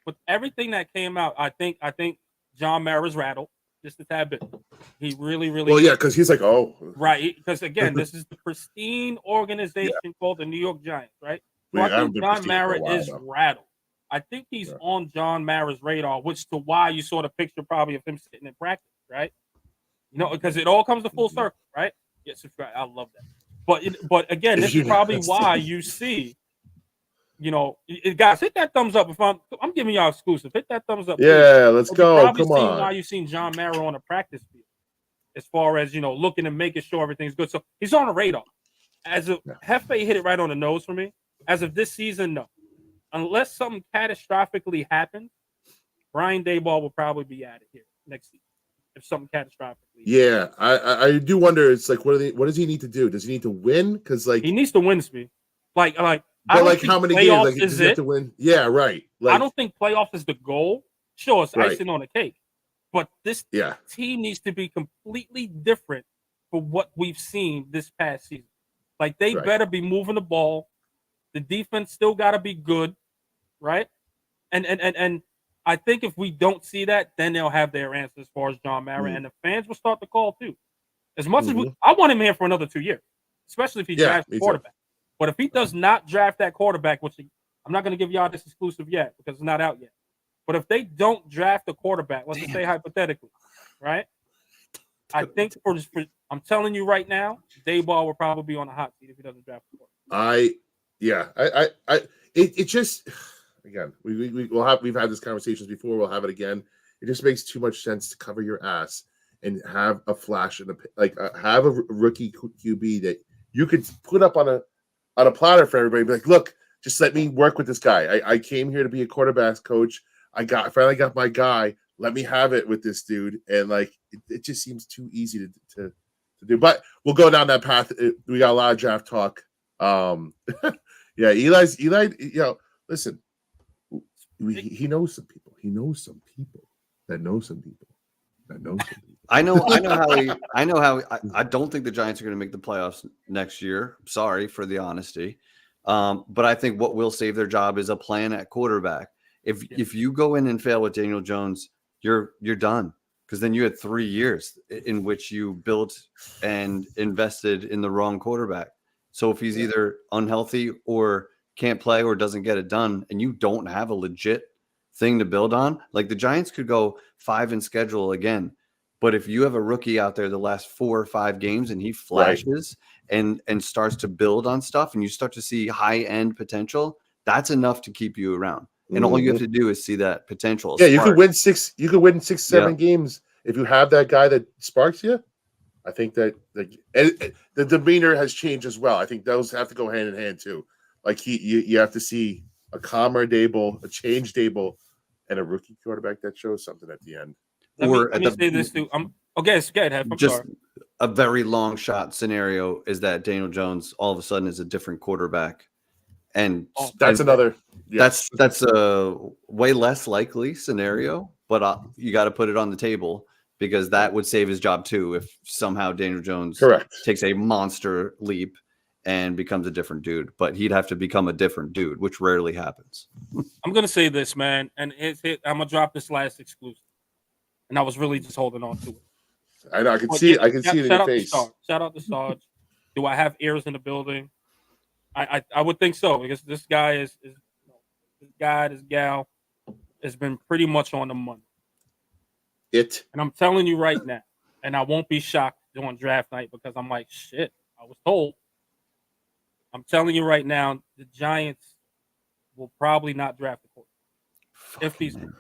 With everything that came out, I think John Mara's rattled just a tad bit. He really. Well, yeah, because he's like, oh, right. Because again, this is the pristine organization called the New York Giants, right? So I think John Mara is rattled. I think he's on John Mara's radar, which to why you saw the picture probably of him sitting in practice, right? Because it all comes to full circle, right? Yes, I love that. But again, this is probably why you see. Guys, hit that thumbs up. If I'm giving y'all exclusive, hit that thumbs up. Yeah, let's go. Come on. Why you've seen John Mara on a practice field, as far as looking and making sure everything's good. So he's on the radar. As of Hefe hit it right on the nose for me. As of this season, no, unless something catastrophically happens, Brian Daboll will probably be out of here next season if something catastrophically. Yeah, I do wonder. It's like, what does he need to do? Does he need to win? Because he needs to win, Speed. But how many games does he have to win? Yeah, right. I don't think playoffs is the goal. Sure, it's icing on the cake. But this team needs to be completely different for what we've seen this past season. They better be moving the ball. The defense still got to be good, right? And I think if we don't see that, then they'll have their answer as far as John Mara, and the fans will start to call too. As much as I want him here for another 2 years, especially if he drafts the quarterback. But if he does not draft that quarterback, which I'm not going to give y'all this exclusive yet because it's not out yet. But if they don't draft a quarterback, let's just say hypothetically, right? I think I'm telling you right now, Daboll will probably be on the hot seat if he doesn't draft the quarterback. It just again we've had these conversations before. We'll have it again. It just makes too much sense to cover your ass and have a flash and have a rookie QB that you could put up on a platter for everybody. Be like, look, just let me work with this guy. I came here to be a quarterback coach. I finally got my guy. Let me have it with this dude. And it just seems too easy to do. But we'll go down that path. We got a lot of draft talk. Eli. Listen, he knows some people. He knows some people that know some people that know some people. I don't think the Giants are going to make the playoffs next year. Sorry for the honesty. But I think what will save their job is a plan at quarterback. If you go in and fail with Daniel Jones, you're done. Because then you had 3 years in which you built and invested in the wrong quarterback. So if he's either unhealthy or can't play or doesn't get it done, and you don't have a legit thing to build on, the Giants could go 5 in schedule again. But if you have a rookie out there the last 4 or 5 games and he flashes and starts to build on stuff and you start to see high-end potential, that's enough to keep you around. And all you have to do is see that potential. Yeah, you could win 6, 7 games if you have that guy that sparks you. I think that the demeanor has changed as well. I think those have to go hand in hand too. You have to see a calmer Daboll, a changed Daboll, and a rookie quarterback that shows something at the end. Let me say this too. It's good. I'm just a very long shot scenario is that Daniel Jones all of a sudden is a different quarterback, and that's another. Yes. That's a way less likely scenario, but you got to put it on the table because that would save his job too if somehow Daniel Jones takes a monster leap and becomes a different dude. But he'd have to become a different dude, which rarely happens. I'm gonna say this, man, and I'm gonna drop this last exclusive. And I was really just holding on to it. I know. I can see it. I can see it in your face. Shout out to Sarge. Do I have ears in the building? I would think so because this guy this gal has been pretty much on the money. And I'm telling you right now, and I won't be shocked doing draft night because I'm like, shit, I was told. I'm telling you right now, the Giants will probably not draft the quarterback. If he's Man.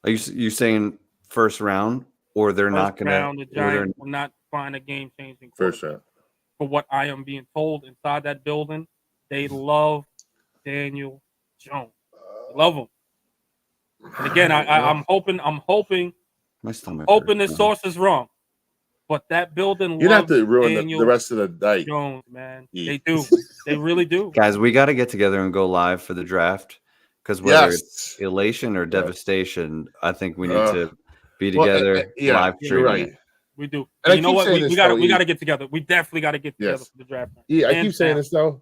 Are you saying first round, or they're first not going to? round, the Giants will not find a game-changing quarterback. First round. For what I am being told inside that building, they love Daniel Jones. They love him. And again, I'm hoping My stomach. this source is wrong. But that building You'd have loves to ruin Daniel the rest of the night. Jones, man. Yeah. They do. They really do. Guys, we got to get together and go live for the draft, because whether it's elation or devastation, I think we need to be together live streaming. Right. We do. And And you know what? We got to get together. We definitely got to get together for the draft night. Yeah, I keep saying this though.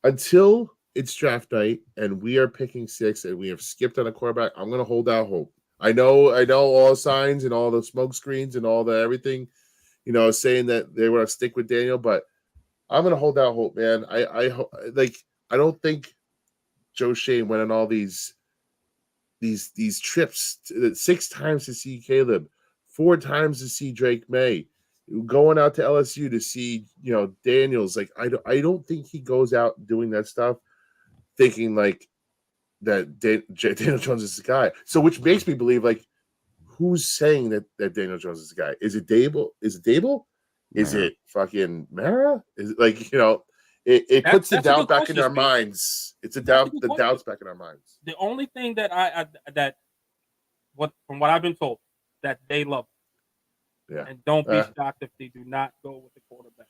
Until it's draft night and we are picking 6 and we have skipped on a quarterback, I'm going to hold out hope. I know all the signs and all the smoke screens and all the everything, saying that they want to stick with Daniel, but I'm going to hold out hope, man. I don't think Joe Shane went on all these trips 6 times to see Caleb, 4 times to see Drake May, going out to LSU to see Daniels. Like I don't think he goes out doing that stuff thinking like that Daniel Jones is the guy. So which makes me believe, like, who's saying that Daniel Jones is the guy? Is it Daboll? Is it fucking Mara? Is it like, it puts the doubt back in our minds. It's the doubt's back in our minds. The only thing that from what I've been told, that they love him. Yeah. And don't be shocked if they do not go with the quarterback.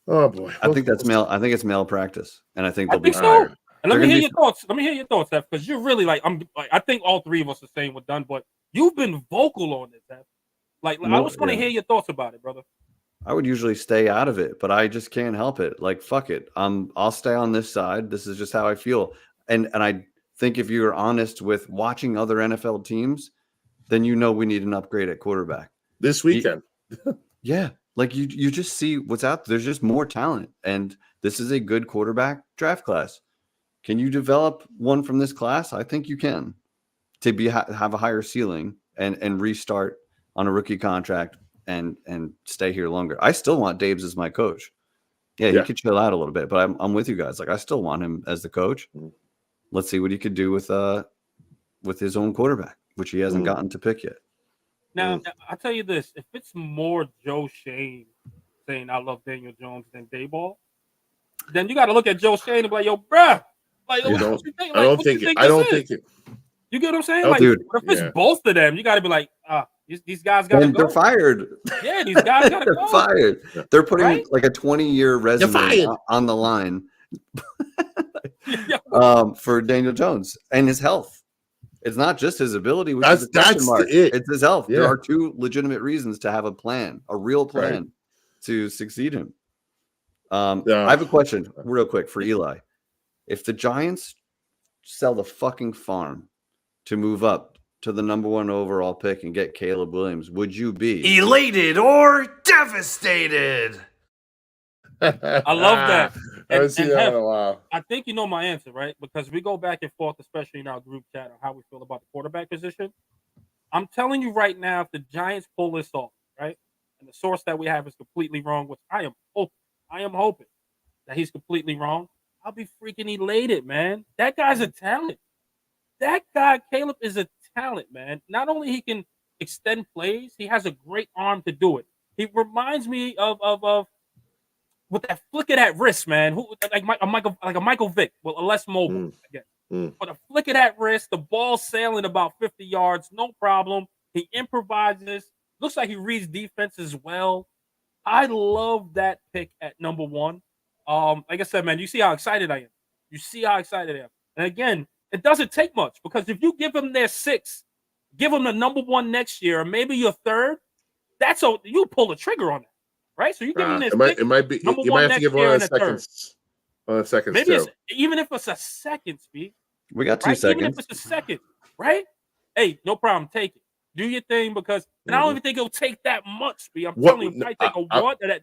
Oh boy. I think that's male. I think it's male practice. And I think they'll be so. And let me hear your thoughts. Let me hear your thoughts, Steph, because you're really I think all 3 of us are saying we're done, but you've been vocal on this, Steph. I just want to hear your thoughts about it, brother. I would usually stay out of it, but I just can't help it. Like, fuck it. I'll stay on this side. This is just how I feel. And I think if you're honest with watching other NFL teams, then we need an upgrade at quarterback. This weekend. Yeah. Like you just see what's out there. There's just more talent. And this is a good quarterback draft class. Can you develop one from this class? I think you can, to have a higher ceiling and restart on a rookie contract and stay here longer. I still want Dabes as my coach. Yeah, he could chill out a little bit, but I'm with you guys. Like, I still want him as the coach. Let's see what he could do with his own quarterback, which he hasn't gotten to pick yet. Now, I'll tell you this: if it's more Joe Shane saying I love Daniel Jones than Daboll, then you got to look at Joe Shane and be like, "Yo, bruh." Like, I don't think it. You get what I'm saying? Oh, like, dude. if it's both of them, you got to be like, these guys got to go. They're fired. Yeah, these guys got to They're go. fired. They're putting like a 20-year resume on the line for Daniel Jones and his health. It's not just his ability. Which that's it. It's his health. Yeah. There are 2 legitimate reasons to have a real plan to succeed him. I have a question real quick for Eli. If the Giants sell the fucking farm to move up to the number 1 overall pick and get Caleb Williams, would you be elated or devastated? I love that. I haven't seen that in a while. I think you know my answer, right? Because we go back and forth, especially in our group chat, on how we feel about the quarterback position. I'm telling you right now, if the Giants pull this off, right, and the source that we have is completely wrong, which I am hoping that he's completely wrong, I'll be freaking elated, man. That guy's a talent. That guy, Caleb, is a talent, man. Not only he can extend plays, he has a great arm to do it. He reminds me of with that flick of that wrist, man. Like a Michael Vick, well, a less mobile, I guess. But a flick of that wrist, the ball sailing about 50 yards, no problem. He improvises. Looks like he reads defense as well. I love that pick at number 1. Like I said, man, you see how excited I am. And again, it doesn't take much, because if you give them their 6, give them the number 1 next year, or maybe your 3rd, you pull the trigger on that, right? So you give them this. It might be. You might have to give one of the seconds. One of the seconds. Maybe even if it's a second, Speed. We got 2 seconds. Even if it's a second, right? Hey, no problem. Take it. Do your thing, because and I don't even think it'll take that much, Speed. I'm telling you, it might take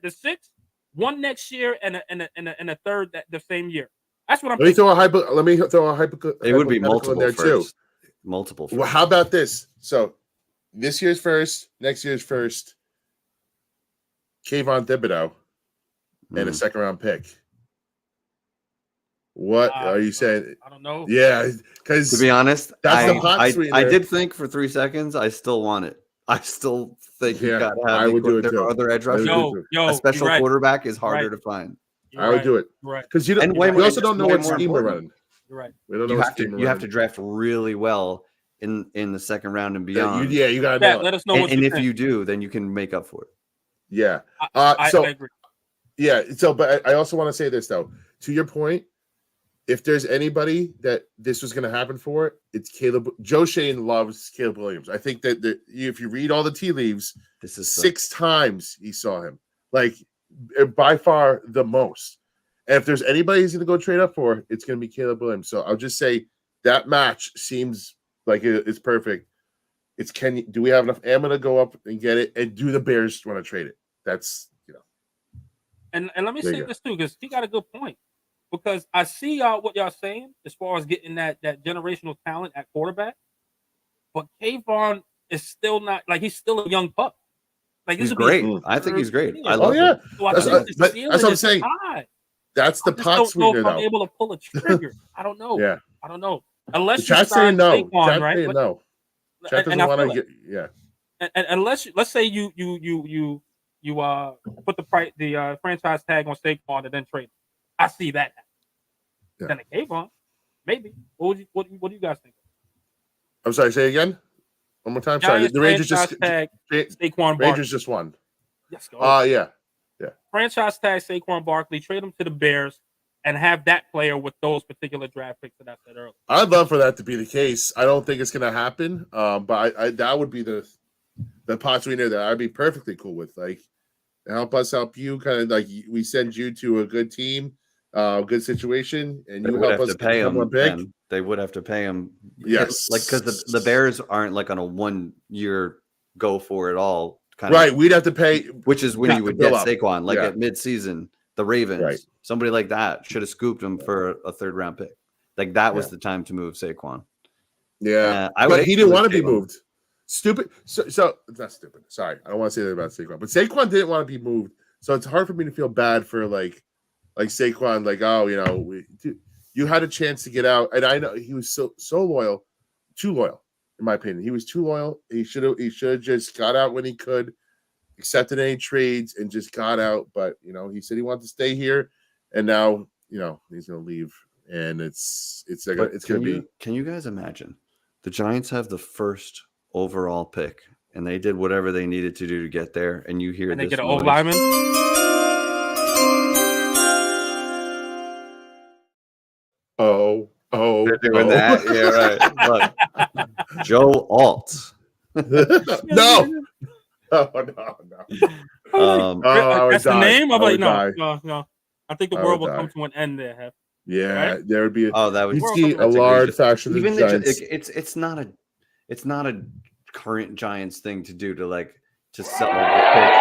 the 6. 1 next year and a 3rd the same year. That's what I'm thinking. Let me throw a hypothetical. It would be multiple in there first. too. Multiple first. Well, how about this? So this year's first, next year's first, Kayvon Thibodeau and a second round pick. What are you saying? I don't know. Yeah, because To be honest, that's the pot sweetener. I did think for 3 seconds. I still want it. I still think you got to have. I would do it there too. are other edge rushers. Yo, a special right. quarterback is harder to find. I would do it because you also don't know what scheme we're running. You're right. We don't know you have to draft really well in the second round and beyond. You got to know. Let us know what and you if think. you do, then you can make up for it. Yeah. I agree. Yeah. So, but I also want to say this though. To your point, if there's anybody that this was going to happen for, it's Caleb. Joe Shane loves Caleb Williams. I think that if you read all the tea leaves, this is 6 times he saw him, like by far the most. And if there's anybody he's going to go trade up for, it's going to be Caleb Williams. So I'll just say that match seems like it's perfect. It's do we have enough ammo to go up and get it? And do the Bears want to trade it? That's And let me say this too, because he got a good point. Because I see what y'all saying as far as getting that generational talent at quarterback, but Kayvon is still not like he's still a young pup. Like he's great. I think he's great. I love him. So that's what I'm saying. That's the pot sweetener, though. I'm able to pull a trigger. I don't know. Yeah, I don't know. Unless you saying no. Saquon, right? Saying no. Chat doesn't want to get. Yeah. And unless let's say you put the franchise tag on Saquon and then trade him. I see that. Then a Kayvon, maybe. What do you guys think? I'm sorry. Say again. One more time. Sorry. The Rangers just Saquon Barkley. Rangers just won. Yes. Yeah. Franchise tag Saquon Barkley, trade him to the Bears, and have that player with those particular draft picks that I said earlier. I'd love for that to be the case. I don't think it's going to happen. But I that would be the pot sweetener that I'd be perfectly cool with. Like, help us help you. Kind of like we send you to a good team. Good situation, and you help us pay him. They would have to pay him. Yes, like because the Bears aren't like on a 1-year go for it all kind right. of. We'd have to pay, which is when you would get Saquon, like at midseason, the Ravens, somebody like that should have scooped him for a 3rd round pick. Like that was the time to move Saquon. Yeah, but he didn't want to be moved. Stupid. So not stupid. Sorry, I don't want to say that about Saquon, but Saquon didn't want to be moved. So it's hard for me to feel bad for like Saquon, like, oh, you had a chance to get out, and I know he was so loyal, too loyal, in my opinion. He was too loyal. He should have just got out when he could, accepted any trades, and just got out. But he said he wanted to stay here, and now he's going to leave, and it's going to be. Can you guys imagine? The Giants have the 1st overall pick, and they did whatever they needed to do to get there, and you hear and this they get an old lineman. They're doing that. Yeah, right. But Joe Alt. No. That's the name. I'm like, no. I think the world will come to an end there. Hef. Yeah, right? there would be. That would see a large faction. Even it's not a current Giants thing to do to sell the pick.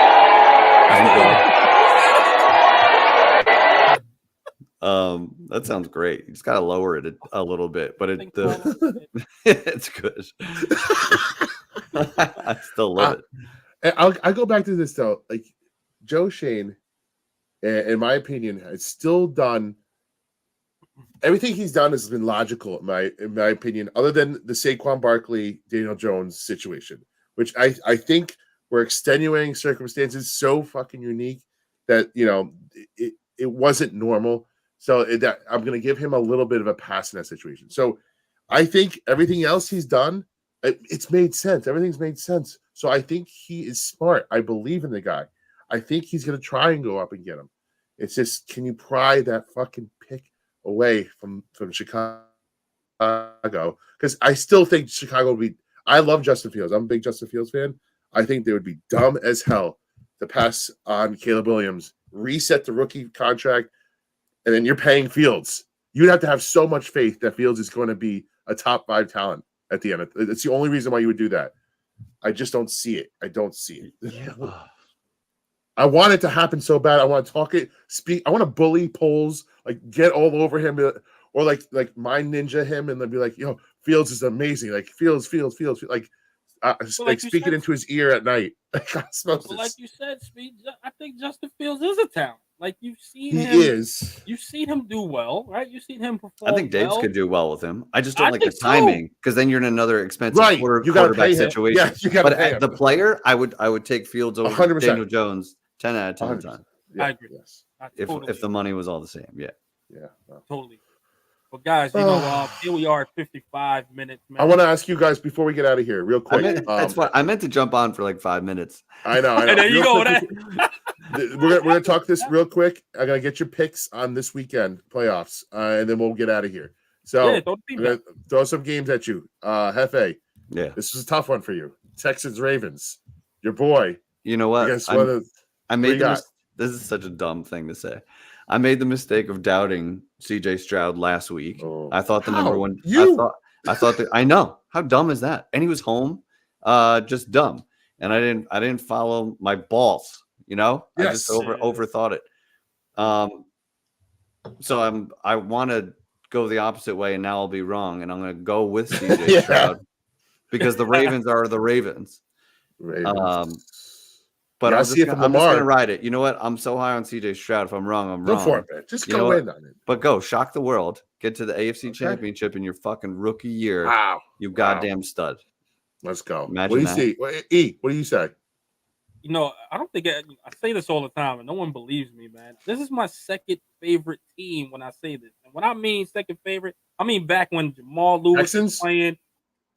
That sounds great. You just gotta lower it a little bit, but it's good. I still love it. I'll go back to this though. Like Joe Shane, in my opinion, has still done everything he's done has been logical in my opinion, other than the Saquon Barkley, Daniel Jones situation, which I think were extenuating circumstances so fucking unique that it wasn't normal. So I'm going to give him a little bit of a pass in that situation. So I think everything else he's done, it's made sense. Everything's made sense. So I think he is smart. I believe in the guy. I think he's going to try and go up and get him. It's just, can you pry that fucking pick away from Chicago? Because I still think Chicago would be. I love Justin Fields. I'm a big Justin Fields fan. I think they would be dumb as hell to pass on Caleb Williams, reset the rookie contract, and then you're paying Fields. You'd have to have so much faith that Fields is going to be a top 5 talent at the end. It's the only reason why you would do that. I just don't see it. I don't see it. Yeah. I want it to happen so bad. I want to talk it, speak. I want to bully polls, like get all over him, or like mind ninja him, and then be like, "Yo, Fields is amazing." Like Fields. Like like speaking into his ear at night. Like you said, Speed, I think Justin Fields is a talent. Like you've seen he him. is. You've seen him do well, right? You've seen him perform. I think Dave's well. could do well with him. I just don't like the think so. timing because then you're in another expensive Right. You gotta quarterback pay him. situation. Yeah, you gotta but pay him. the player, I would take Fields over 100%. Daniel Jones 10 out of 10 100%. times. Yeah, I agree. Yes. If the money was all the same, yeah. Yeah. No. Totally. But guys, here we are at 55 minutes, man. I want to ask you guys before we get out of here, real quick. That's what I meant to jump on for like 5 minutes. I know. And there you go. We're gonna talk this real quick. I'm gonna get your picks on this weekend playoffs, and then we'll get out of here. So Yeah, I'm gonna throw some games at you. Hefe, Yeah. this is a tough one for you. Texans Ravens, your boy. You know what? Against This is such a dumb thing to say. I made the mistake of doubting CJ Stroud last week. Oh. I thought the How? number one. You? I thought that I know how dumb is that, and he was home, just dumb, and I didn't follow my balls. You know, I just overthought it. So I want to go the opposite way, and now I'll be wrong, and I'm going to go with CJ Stroud because the Ravens are the Ravens. But I'm just going to ride it. You know what? I'm so high on CJ Stroud. If I'm wrong, I'm wrong. Go for it, man. Just go in on it. But go shock the world. Get to the AFC Championship in your fucking rookie year. Wow. You goddamn stud. Let's go. Imagine what do you see? E, what do you say? You know, I don't think I say this all the time, and no one believes me, man. This is my second favorite team when I say this. And when I mean second favorite, I mean back when Jamal Lewis was playing.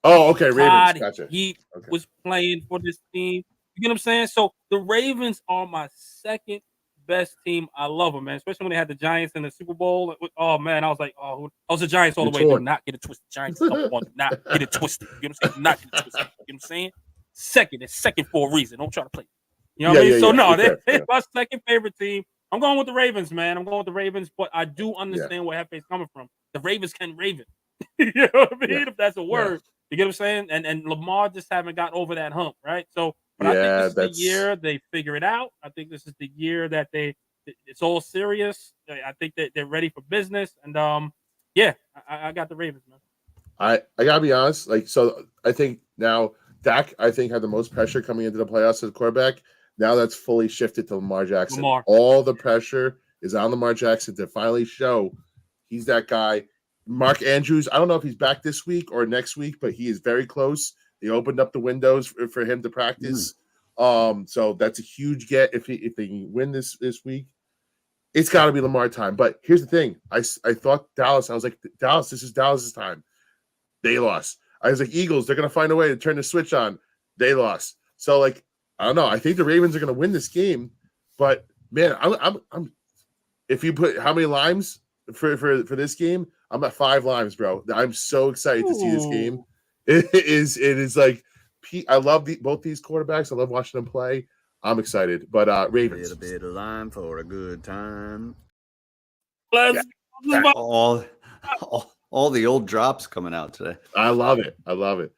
Oh, okay. Ravens. Gotcha. He was playing for this team. You get what I'm saying? So the Ravens are my second best team. I love them, man. Especially when they had the Giants in the Super Bowl. Oh man, I was like, I was the Giants all the way. Do not get it twisted. Giants number one. Do not get it twisted. You know what I'm saying? Do not get it twisted. You know what I'm saying? Second. It's second for a reason. Don't try to play. You know what I mean? So no, they're my second favorite team. I'm going with the Ravens, man. I'm going with the Ravens, but I do understand where Hefe's coming from. The Ravens can Raven. You know what I mean? If that's a word. You get what I'm saying? And Lamar just haven't got over that hump, right? So but I think this is the year they figure it out. I think this is the year that it's all serious. I think that they're ready for business. And I got the Ravens, man. I gotta be honest. So I think now Dak, I think, had the most pressure coming into the playoffs as a quarterback. Now that's fully shifted to Lamar Jackson. All the pressure is on Lamar Jackson to finally show he's that guy. Mark Andrews, I don't know if he's back this week or next week, but he is very close. They opened up the windows for him to practice. So that's a huge get if they can win this week. It's got to be Lamar time. But here's the thing. I thought Dallas. I was like, Dallas, this is Dallas's time. They lost. I was like, Eagles, they're going to find a way to turn the switch on. They lost. So, I don't know. I think the Ravens are going to win this game. But, man, I'm if you put how many limes for this game, I'm at 5 limes, bro. I'm so excited to see this game. It is like I love both these quarterbacks. I love watching them play. I'm excited. But Ravens. A bit of lime for a good time. All the old drops coming out today. I love it. Packers,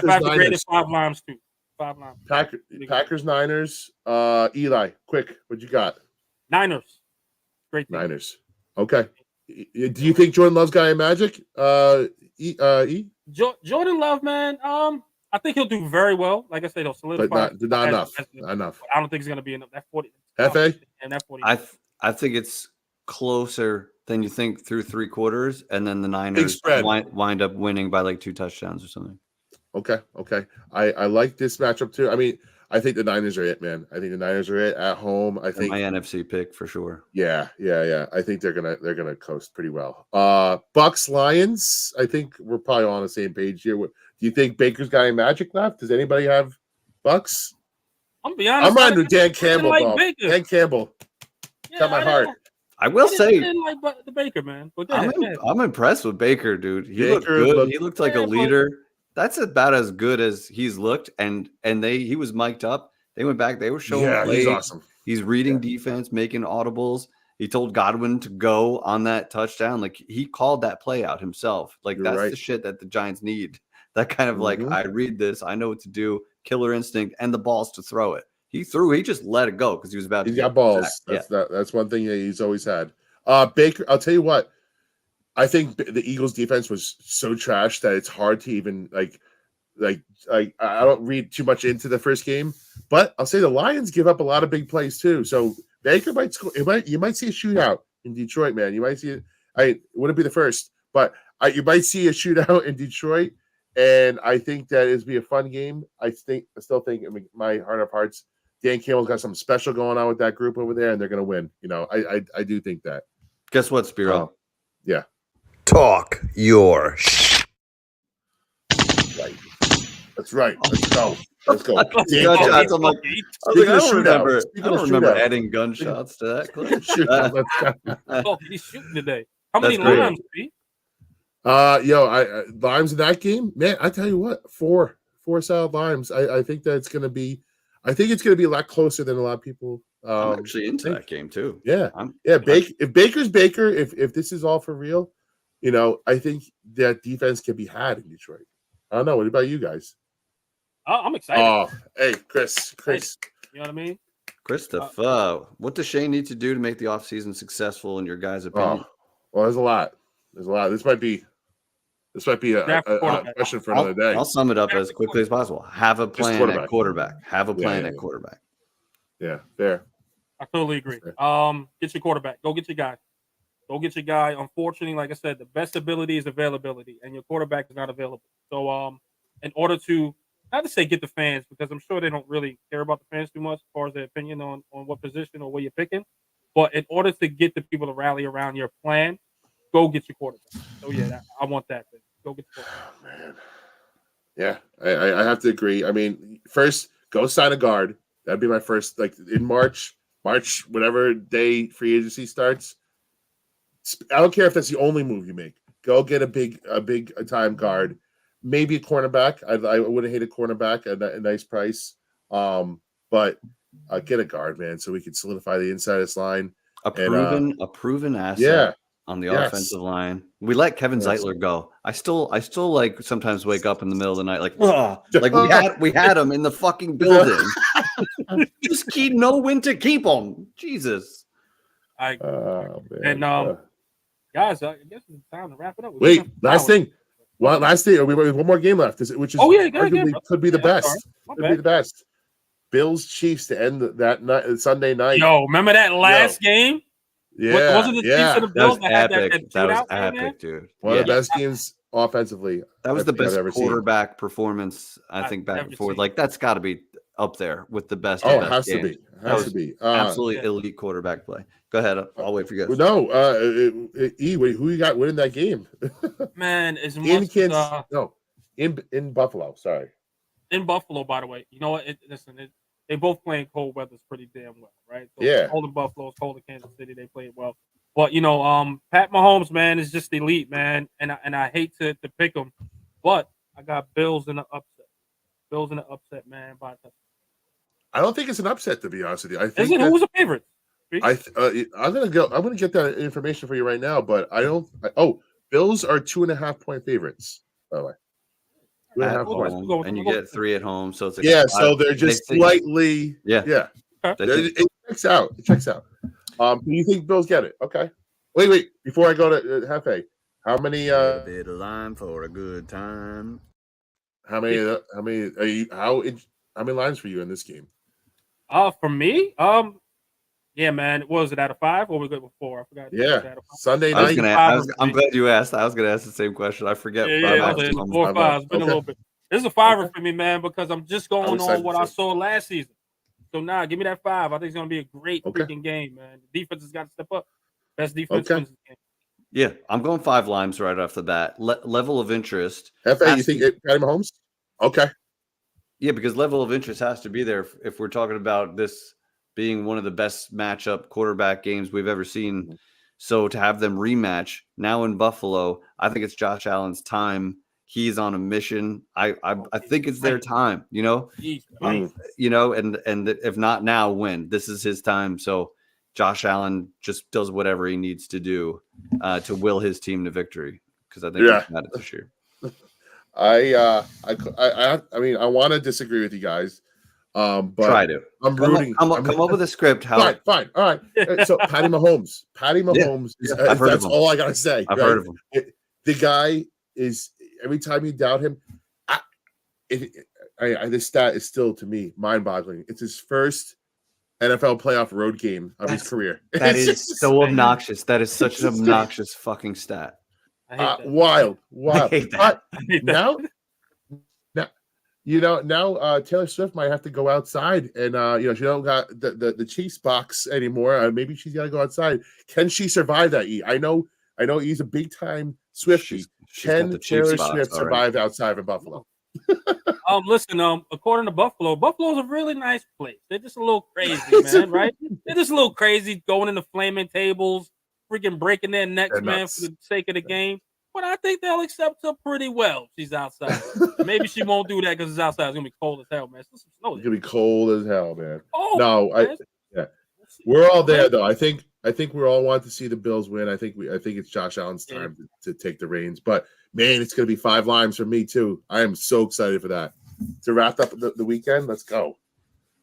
Niners. Rated 5 limes too. 5 limes. Packers, Niners. Eli, quick, what you got? Niners. Great team. Niners. Okay. Do you think Jordan Love's got any magic? Jordan Love, man. I think he'll do very well. Like I said, he'll solidify. But not enough. Not enough. I don't think it's going to be enough. That 40. Hefe? And that 40. I think it's closer than you think through 3 quarters, and then the Niners wind up winning by 2 touchdowns or something. Okay. I like this matchup too. I mean, I think the Niners are it, man. I think the Niners are it at home. I think my NFC pick for sure. Yeah. I think they're gonna coast pretty well. Bucks, Lions. I think we're probably all on the same page here. Do you think Baker's got any magic left? Does anybody have Bucks? I'm be honest. I'm riding with Dan Campbell, bro. Dan Campbell. Got my heart. I will say, like the Baker, man. But I'm impressed with Baker, dude. He looked good. He looked like a leader. That's about as good as he's looked, and he was mic'd up. They went back. They were showing play. He's awesome. He's reading defense, making audibles. He told Godwin to go on that touchdown. He called that play out himself. That's the shit that the Giants need. That kind of I read this, I know what to do, killer instinct, and the balls to throw it. He just let it go because he was about to. He's got balls. That's one thing he's always had. Baker, I'll tell you what. I think the Eagles' defense was so trash that it's hard to even like I don't read too much into the first game, but I'll say the Lions give up a lot of big plays too. So Baker might score. You might see a shootout in Detroit, man. You might see it. It wouldn't be the first, but you might see a shootout in Detroit, and I think that it'd be a fun game. I still think, I mean, my heart of hearts, Dan Campbell's got something special going on with that group over there, and they're going to win. You know, I do think that. Guess what, Spiro? Yeah. Talk your Right. That's right. Let's go. Let's go. Gunshots. I'm like, I don't remember shootout. adding gunshots to that clip. Let's go. Oh, he's shooting today. How many That's great. limes, Pete? Limes in that game, man. I tell you what, four solid limes. I think that it's gonna be. I think it's gonna be a lot closer than a lot of people. I'm actually into that game too. Yeah, if Baker's Baker, if this is all for real, you know, I think that defense can be had in Detroit. I don't know. What about you guys? Oh, I'm excited. Oh, hey, Chris. You know what I mean? Christopher, what does Shane need to do to make the offseason successful in your guys' opinion? Well, there's a lot. This might be a question for another day. I'll sum it up as quickly as possible. Have a plan at quarterback. Have a plan at quarterback. Yeah, fair. I totally agree. Get your quarterback. Go get your guy. Unfortunately, like I said, the best ability is availability, and your quarterback is not available. So, in order to not to say get the fans, because I'm sure they don't really care about the fans too much as far as their opinion on what position or where you're picking. But in order to get the people to rally around your plan, go get your quarterback. So yeah, I want that thing. Go get your quarterback. Oh, man. Yeah, I have to agree. I mean, first go sign a guard. That'd be my first. Like in March, whatever day free agency starts. I don't care if that's the only move you make. Go get a big time guard. Maybe a cornerback. I wouldn't hate a cornerback at a nice price. But get a guard, man, so we can solidify the inside of this line. A proven asset on the offensive line. We let Kevin Zeitler go. I still like sometimes wake up in the middle of the night like we had him in the fucking building. Just know when to keep him. Jesus. Guys, I guess it's time to wrap it up. Last thing. Well, we have one more game left, which is could be the best. Could be the best. Bills Chiefs to end that night, Sunday night. Yo, remember that last game? Yeah, wasn't the Chiefs and the Bills that had epic. That was epic, dude. One of the best games offensively. That was the best quarterback performance I think back and forth. Like that's got to be up there with the best. Oh, it has to be. Has to be. Absolutely elite quarterback play. Go ahead. I'll wait for you guys. No, who you got winning that game? Man, it's in Kansas. In Buffalo. Sorry, in Buffalo. By the way, you know what? They both playing cold weather pretty damn well, right? So yeah. It's cold in Buffalo, it's cold in Kansas City. They play it well, but Pat Mahomes, man, is just elite, man. And I hate to pick him, but I got Bills in the upset. Man, by touchdown. I don't think it's an upset, to be honest with you. I think who's a favorite? I'm gonna get that information for you right now, but I don't. Bills are 2.5-point favorites, by the way. And you get 3 at home, so it's so they're just slightly It checks out. Do you think Bills get it? Okay. Wait. Before I go to Hefe, how many? A bit of lime for a good time. How many lines for you in this game? For me, yeah, man. What was it, out of 5 or we good with 4? I forgot. Yeah, Sunday night. I'm glad you asked. I was going to ask the same question. I forget. Yeah, 4 or 5. It's been a little bit. This is a 5 for me, man, because I'm just going on what I saw last season. So now, give me that 5. I think it's going to be a great freaking game, man. The defense has got to step up. Best defense wins the game. Yeah, I'm going 5 limes right off the bat. Level of interest. FA, you think Patty Mahomes? Okay. Yeah, because level of interest has to be there if we're talking about this being one of the best matchup quarterback games we've ever seen. So to have them rematch now in Buffalo, I think it's Josh Allen's time. He's on a mission. I think it's their time, and if not now, when? This is his time. So Josh Allen just does whatever he needs to do to will his team to victory, because I think he's got it this year. I mean, I want to disagree with you guys, but try to. I'm rooting. Come up with a script. Fine. All right. So Patty Mahomes. That's all I gotta say. I've heard of him. The guy is. Every time you doubt him, this stat is still to me mind-boggling. It's his first NFL playoff road game of his career. That is so obnoxious. That is such an obnoxious fucking stat. I hate that. Wild. I hate that. Now, Taylor Swift might have to go outside, and she don't got the Chiefs box anymore. Maybe she's got to go outside. Can she survive that? I know he's a big time Swiftie. Can Taylor Swift survive outside of Buffalo? Listen, according to Buffalo's a really nice place. They're just a little crazy, man, right? They're just a little crazy, going into flaming tables, freaking breaking their necks, man, for the sake of the game. But I think they'll accept her pretty well if she's outside. Maybe she won't do that because it's outside. It's gonna be cold as hell, man. It's gonna be cold as hell, man. Oh, no, man. We're all there though. I think we all want to see the Bills win. I think it's Josh Allen's time to take the reins. But man, it's gonna be 5 limes for me too. I am so excited for that. To wrap up the weekend, let's go.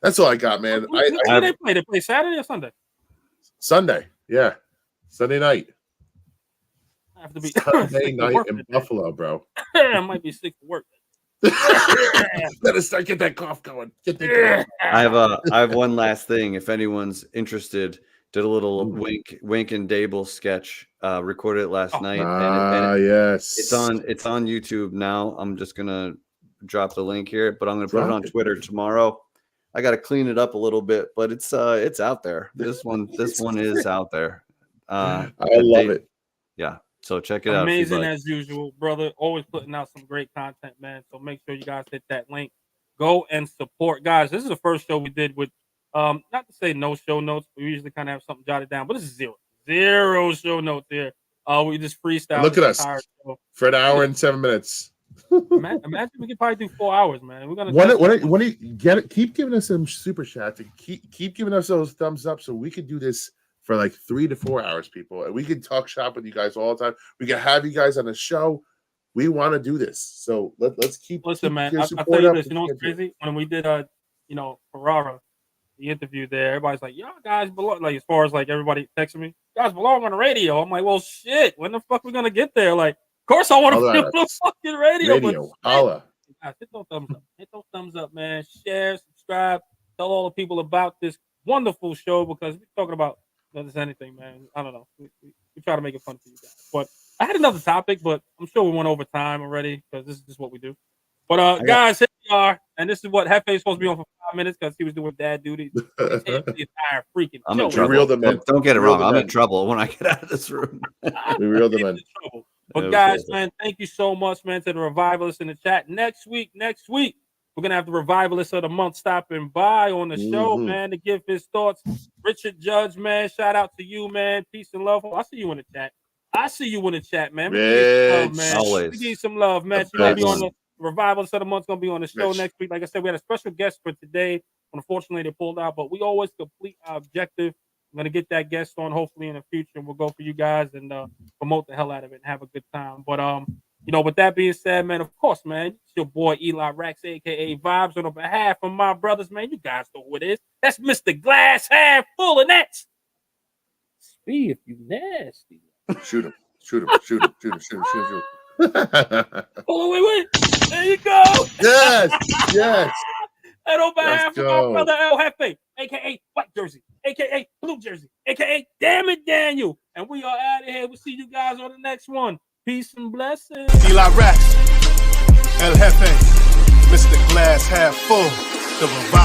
That's all I got, man. They play Saturday or Sunday? Sunday, yeah, Sunday night. I have to be Sunday night in Buffalo, bro. I might be sick for work. Better start get that cough going. I have one last thing. If anyone's interested, did a little wink and Daboll sketch. Recorded it last night. Yes. It's on YouTube now. I'm just gonna drop the link here, but I'm gonna put it on Twitter tomorrow. I got to clean it up a little bit, but it's out there. This one is out there. I love it. Yeah. So check it out. Amazing as usual, brother. Always putting out some great content, man. So make sure you guys hit that link. Go and support, guys. This is the first show we did with, not to say no show notes. We usually kind of have something jotted down, but this is zero show notes here. We just freestyle. Look at us for an hour and 7 minutes. Imagine we could probably do 4 hours, man. We're gonna when you get it, keep giving us some super chats and keep giving us those thumbs up so we could do this for like 3 to 4 hours, people. And we can talk shop with you guys all the time. We can have you guys on the show. We want to do this. So let's keep. Listen, man, I'll tell you this. You know what's crazy? When we did, Ferrara, the interview there, everybody's like, y'all guys belong. Like, as far as like everybody texting me, you guys belong on the radio. I'm like, well, shit. When the fuck we gonna get there? Like, of course I want to be on the fucking radio. Holla. Guys, hit those thumbs up. Hit those thumbs up, man. Share, subscribe. Tell all the people about this wonderful show because we're talking about. Not just anything, man. I don't know. We try to make it fun for you guys. But I had another topic, but I'm sure we went over time already because this is just what we do. But guys, here we are, and this is what Hefe is supposed to be on for 5 minutes because he was doing dad duty. The entire freaking I'm in trouble. Don't get it wrong. I'm in trouble when I get out of this room. We reeled them in. But guys, man, thank you so much, man, to the revivalists in the chat. Next week, we're going to have the revivalist of the month stopping by on the show, man, to give his thoughts. Richard Judge, man, shout out to you, man. Peace and love. I see you in the chat. Man. Always. We need some love, man. You're going to be on the revivalist of the month. Going to be on the show next week. Like I said, we had a special guest for today. Unfortunately, they pulled out, but we always complete our objective. I'm going to get that guest on hopefully in the future. We'll go for you guys and promote the hell out of it and have a good time. But, with that being said, man, of course, man, it's your boy Eli Rax, a.k.a. Vibes, on behalf of my brothers, man. You guys know who it is. That's Mr. Glass Half Full, and that's Speed if you nasty. Shoot him. Oh, wait. There you go. Yes. And on behalf of my brother El Jefe, a.k.a. White Jersey, a.k.a. Blue Jersey, a.k.a. Damn It Daniel. And we are out of here. We'll see you guys on the next one. Peace and blessings. Eli Rax, El Jefe, Mr. Glass Half Full, the revival.